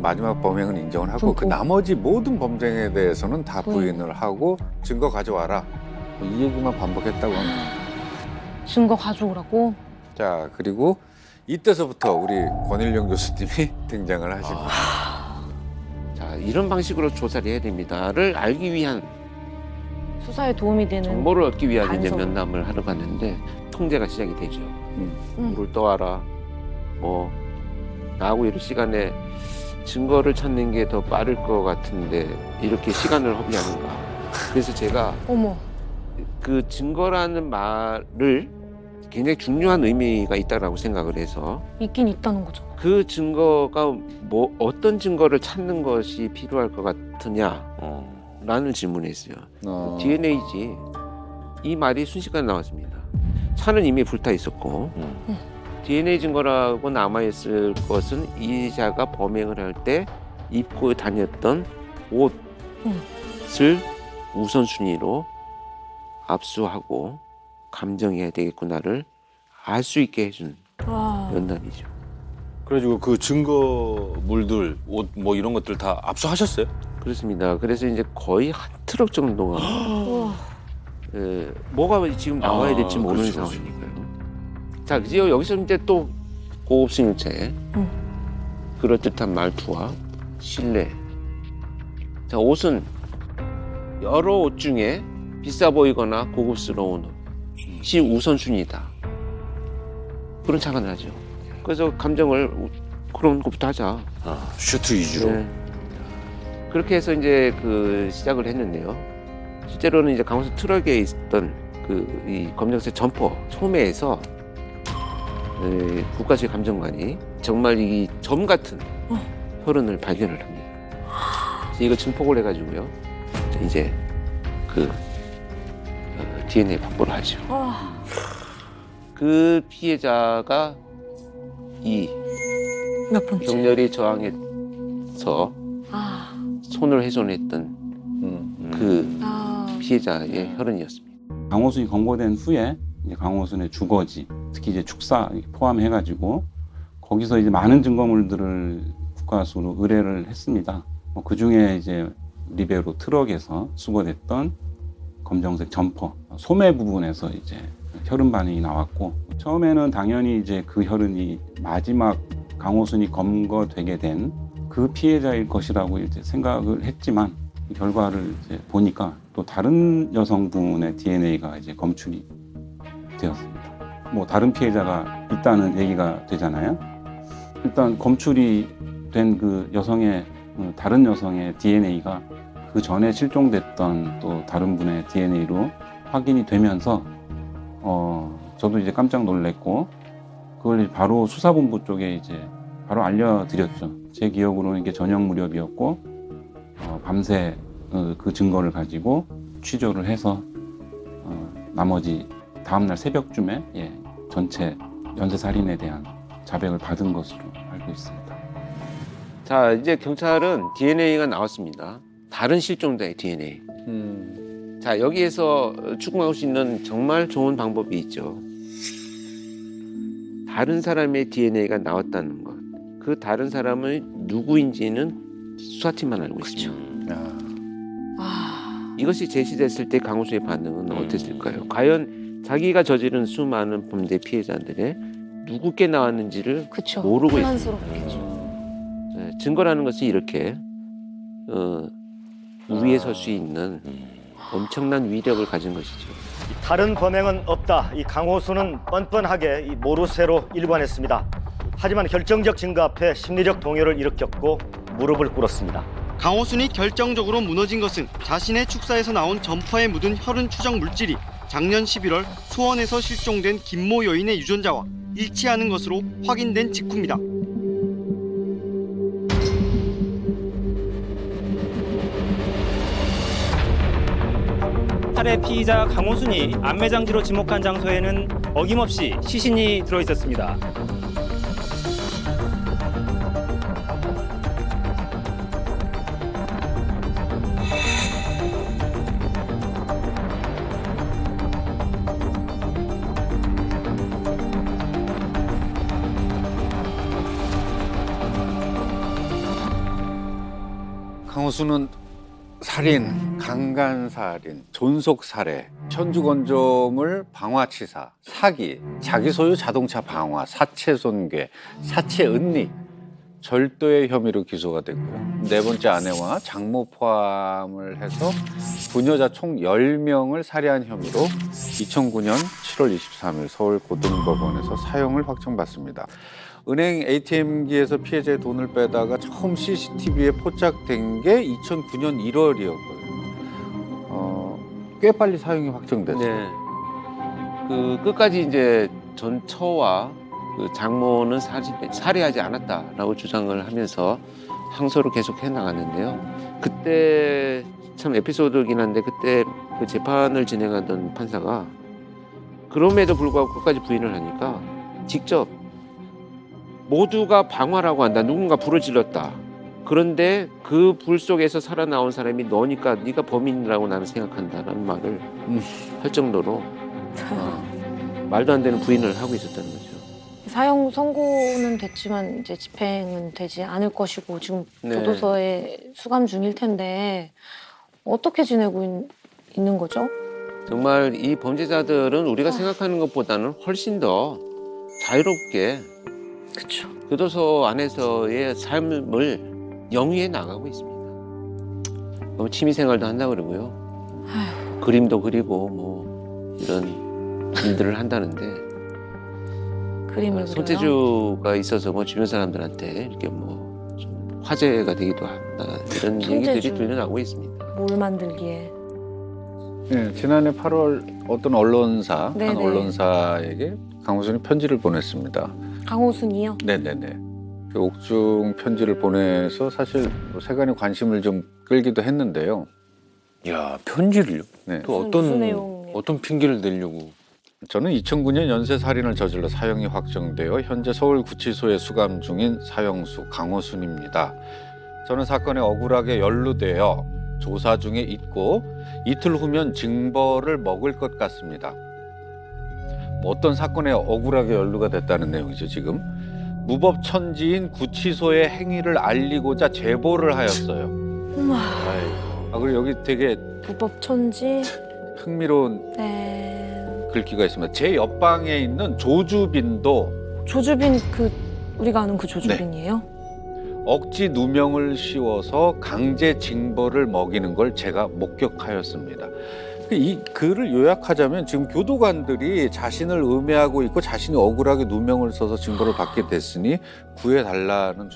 F: 마지막 범행은 인정을 하고 그 나머지 모든 범죄에 대해서는 다 부인을 하고 증거 가져와라. 이 얘기만 반복했다고 합니다.
E: 증거 가져오라고?
F: 자, 그리고 이때서부터 우리 권일영 교수님이 등장을 하십니다.
A: 자, 이런 방식으로 조사를 해야 됩니다를 알기 위한
E: 수사에 도움이 되는
A: 정보를 얻기 위한 이제
E: 단서.
A: 면담을 하러 갔는데 통제가 시작이 되죠. 물을 떠와라. 뭐 나하고 이럴 시간에 증거를 찾는 게 더 빠를 것 같은데 이렇게 시간을 허비하는가. 그래서 제가
E: 어머.
A: 그 증거라는 말을 굉장히 중요한 의미가 있다라고 생각을 해서
E: 있긴 있다는 거죠.
A: 그 증거가 뭐 어떤 증거를 찾는 것이 필요할 것 같으냐 라는 질문을 했어요. DNA지. 이 말이 순식간에 나왔습니다. 차는 이미 불타 있었고 DNA 증거라고 남아있을 것은 이자가 범행을 할 때 입고 다녔던 옷을 우선순위로 압수하고 감정해야 되겠구나를 알 수 있게 해준 면담이죠.
C: 그래가지고 그 증거물들, 옷 뭐 이런 것들 다 압수하셨어요?
A: 그렇습니다. 그래서 이제 거의 한 트럭 정도가 뭐가 지금 나와야 될지 모르는
C: 그렇죠,
A: 상황이니까요. 자, 이제 여기서 이제 또 고급 승용차에 그럴듯한 말투와 신뢰. 자, 옷은 여러 옷 중에 비싸 보이거나 고급스러운 옷이 우선순위다. 그런 착안을 하죠. 그래서 감정을 그런 것부터 하자.
C: 슈트 위주로.
A: 네. 그렇게 해서 이제 그 시작을 했는데요. 실제로는 이제 강원도 트럭에 있던 그 이 검정색 점퍼 소매에서 국가수의 감정관이 정말 이 점 같은 혈흔을 발견을 합니다. 그래서 이거 증폭을 해가지고요. 이제 그 DNA 확보를 하죠. 그 피해자가 이
E: 몇 번째?
A: 격렬히 저항해서 손을 훼손했던 그 피해자의 혈흔이었습니다.
H: 강호순이 검거된 후에 이제 강호순의 주거지, 특히 이제 축사 포함해가지고 거기서 이제 많은 증거물들을 국가수로 의뢰를 했습니다. 그 중에 이제 리베로 트럭에서 수거됐던 검정색 점퍼 소매 부분에서 이제 혈흔 반응이 나왔고, 처음에는 당연히 이제 그 혈흔이 마지막 강호순이 검거되게 된 그 피해자일 것이라고 이제 생각을 했지만, 이 결과를 이제 보니까 또 다른 여성분의 DNA가 이제 검출이 되었습니다. 뭐 다른 피해자가 있다는 얘기가 되잖아요. 일단 검출이 된 그 여성의 다른 여성의 DNA가 그 전에 실종됐던 또 다른 분의 DNA로 확인이 되면서 저도 이제 깜짝 놀랐고, 그걸 바로 수사본부 쪽에 이제 바로 알려드렸죠. 제 기억으로는 이게 저녁 무렵이었고 밤새 그 증거를 가지고 취조를 해서 나머지 다음날 새벽쯤에 전체 연쇄살인에 대한 자백을 받은 것으로 알고 있습니다.
A: 자, 이제 경찰은 DNA가 나왔습니다. 다른 실종자의 DNA. 자, 여기에서 추궁할 수 있는 정말 좋은 방법이 있죠. 다른 사람의 DNA가 나왔다는 것. 그 다른 사람은 누구인지는 수사팀만 알고 있습니다. 이것이 제시됐을 때 강호수의 반응은 어땠을까요? 과연 자기가 저지른 수많은 범죄 피해자들의 누구께 나왔는지를 모르고 있습니다. 네, 증거라는 것이 이렇게 우위에 설 수 있는 엄청난 위력을 가진 것이죠.
P: 다른 범행은 없다. 이 강호수는 뻔뻔하게 이 모르쇠로 일관했습니다. 하지만 결정적 증거 앞에 심리적 동요를 일으켰고 무릎을 꿇었습니다.
Q: 강호순이 결정적으로 무너진 것은 자신의 축사에서 나온 점퍼에 묻은 혈흔 추적 물질이 작년 11월 수원에서 실종된 김모 여인의 유전자와 일치하는 것으로 확인된 직후입니다.
X: 살해 피의자 강호순이 안매장지로 지목한 장소에는 어김없이 시신이 들어있었습니다.
F: 강호수는 살인, 강간살인, 존속살해, 천주건조물 방화치사, 사기, 자기 소유 자동차 방화, 사체 손괴, 사체 은닉, 절도의 혐의로 기소가 됐고요. 네 번째 아내와 장모 포함을 해서 부녀자 총 10명을 살해한 혐의로 2009년 7월 23일 서울고등법원에서 사형을 확정받습니다. 은행 ATM기에서 피해자의 돈을 빼다가 처음 CCTV에 포착된 게 2009년 1월이었거든요. 꽤 빨리 사형이 확정됐어요.
A: 네. 그 끝까지 이제 전처와 그 장모는 살해하지 않았다라고 주장을 하면서 항소를 계속 해나갔는데요. 그때 참 에피소드긴 한데 그때 그 재판을 진행하던 판사가 그럼에도 불구하고 끝까지 부인을 하니까 직접 모두가 방화라고 한다. 누군가 불을 질렀다. 그런데 그 불 속에서 살아나온 사람이 너니까 네가 범인이라고 나는 생각한다라는 말을 할 정도로 말도 안 되는 부인을 하고 있었다는 거죠.
E: 사형 선고는 됐지만 이제 집행은 되지 않을 것이고 지금
A: 네.
E: 교도소에 수감 중일 텐데 어떻게 지내고 있는 거죠?
A: 정말 이 범죄자들은 우리가 생각하는 것보다는 훨씬 더 자유롭게
E: 그쵸.
A: 교도소 안에서의 삶을 영위해 나가고 있습니다. 너무 취미생활도 한다고 그러고요. 그림도 그리고 뭐 이런 일들을 한다는데
E: 그림을
A: 손재주가 있어서 뭐 주변 사람들한테 이렇게 뭐 좀 화제가 되기도 한다 이런
E: 손재주.
A: 얘기들이 들려나오고 있습니다.
E: 뭘 만들기에.
F: 네, 지난해 8월 어떤 언론사,
E: 네네.
F: 한 언론사에게 강호순이 편지를 보냈습니다.
E: 강호순이요?
F: 네네네. 그 옥중 편지를 보내서 사실 뭐 세간의 관심을 좀 끌기도 했는데요.
C: 야, 편지를요?
F: 네.
C: 또 어떤 핑계를 대려고?
F: 저는 2009년 연쇄살인을 저질러 사형이 확정되어 현재 서울구치소에 수감 중인 사형수 강호순입니다. 저는 사건에 억울하게 연루되어 조사 중에 있고 이틀 후면 징벌을 먹을 것 같습니다. 뭐 어떤 사건에 억울하게 연루가 됐다는 내용이죠, 지금. 무법천지인 구치소의 행위를 알리고자 제보를 하였어요. 그리고 여기 되게
E: 무법천지.
F: 흥미로운
E: 네.
F: 글귀가 있습니다. 제 옆방에 있는 조주빈도
E: 조주빈 우리가 아는 그 조주빈이에요?
F: 억지 누명을 씌워서 강제 징벌을 먹이는 걸 제가 목격하였습니다. 이 글을 요약하자면 지금 교도관들이 자신을 음해하고 있고 자신이 억울하게 누명을 써서 징벌을 받게 됐으니 구해달라는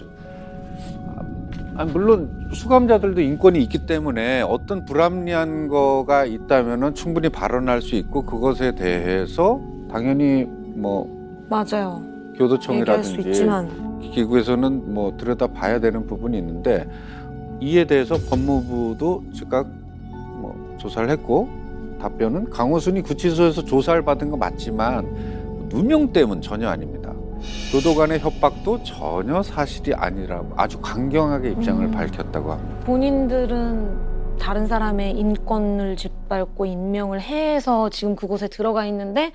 F: 물론 수감자들도 인권이 있기 때문에 어떤 불합리한 거가 있다면은 충분히 발언할 수 있고 그것에 대해서 당연히 뭐
E: 맞아요.
F: 교도청이라든지
E: 얘기할 수 있지만.
F: 기구에서는 뭐 들여다봐야 되는 부분이 있는데 이에 대해서 법무부도 즉각 뭐 조사를 했고 답변은 강호순이 구치소에서 조사를 받은 거 맞지만 누명 때문 전혀 아닙니다. 교도 간의 협박도 전혀 사실이 아니라고 아주 강경하게 입장을 밝혔다고 합니다.
E: 본인들은 다른 사람의 인권을 짓밟고 인명을 해서 지금 그곳에 들어가 있는데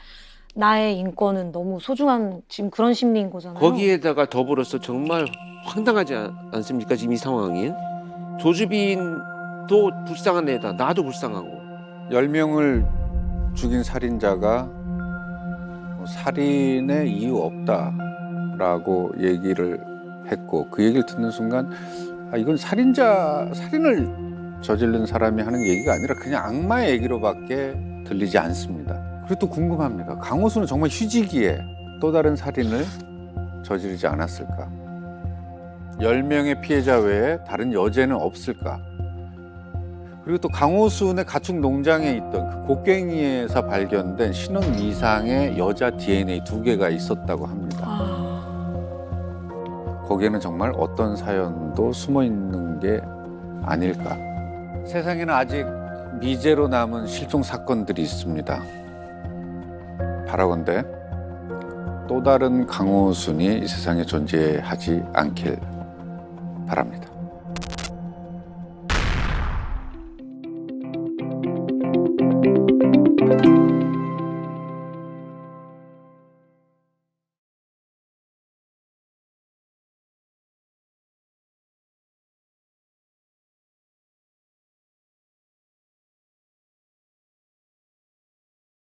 E: 나의 인권은 너무 소중한 지금 그런 심리인 거잖아요.
A: 거기에다가 더불어서 정말 황당하지 않습니까? 지금 이 상황이. 조주빈도 불쌍한 애다. 나도 불쌍하고.
F: 10명을 죽인 살인자가 살인의 이유 없다라고 얘기를 했고 그 얘기를 듣는 순간 이건 살인을 저지른 사람이 하는 얘기가 아니라 그냥 악마의 얘기로밖에 들리지 않습니다. 그리고 또 궁금합니다. 강호순은 정말 휴지기에 또 다른 살인을 저지르지 않았을까? 10명의 피해자 외에 다른 여죄는 없을까? 그리고 또 강호순의 가축 농장에 있던 그 곡괭이에서 발견된 신원 미상의 여자 DNA 2개가 있었다고 합니다. 거기에는 정말 어떤 사연도 숨어 있는 게 아닐까? 세상에는 아직 미제로 남은 실종 사건들이 있습니다. 바라건대 또 다른 강호순이 이 세상에 존재하지 않길 바랍니다.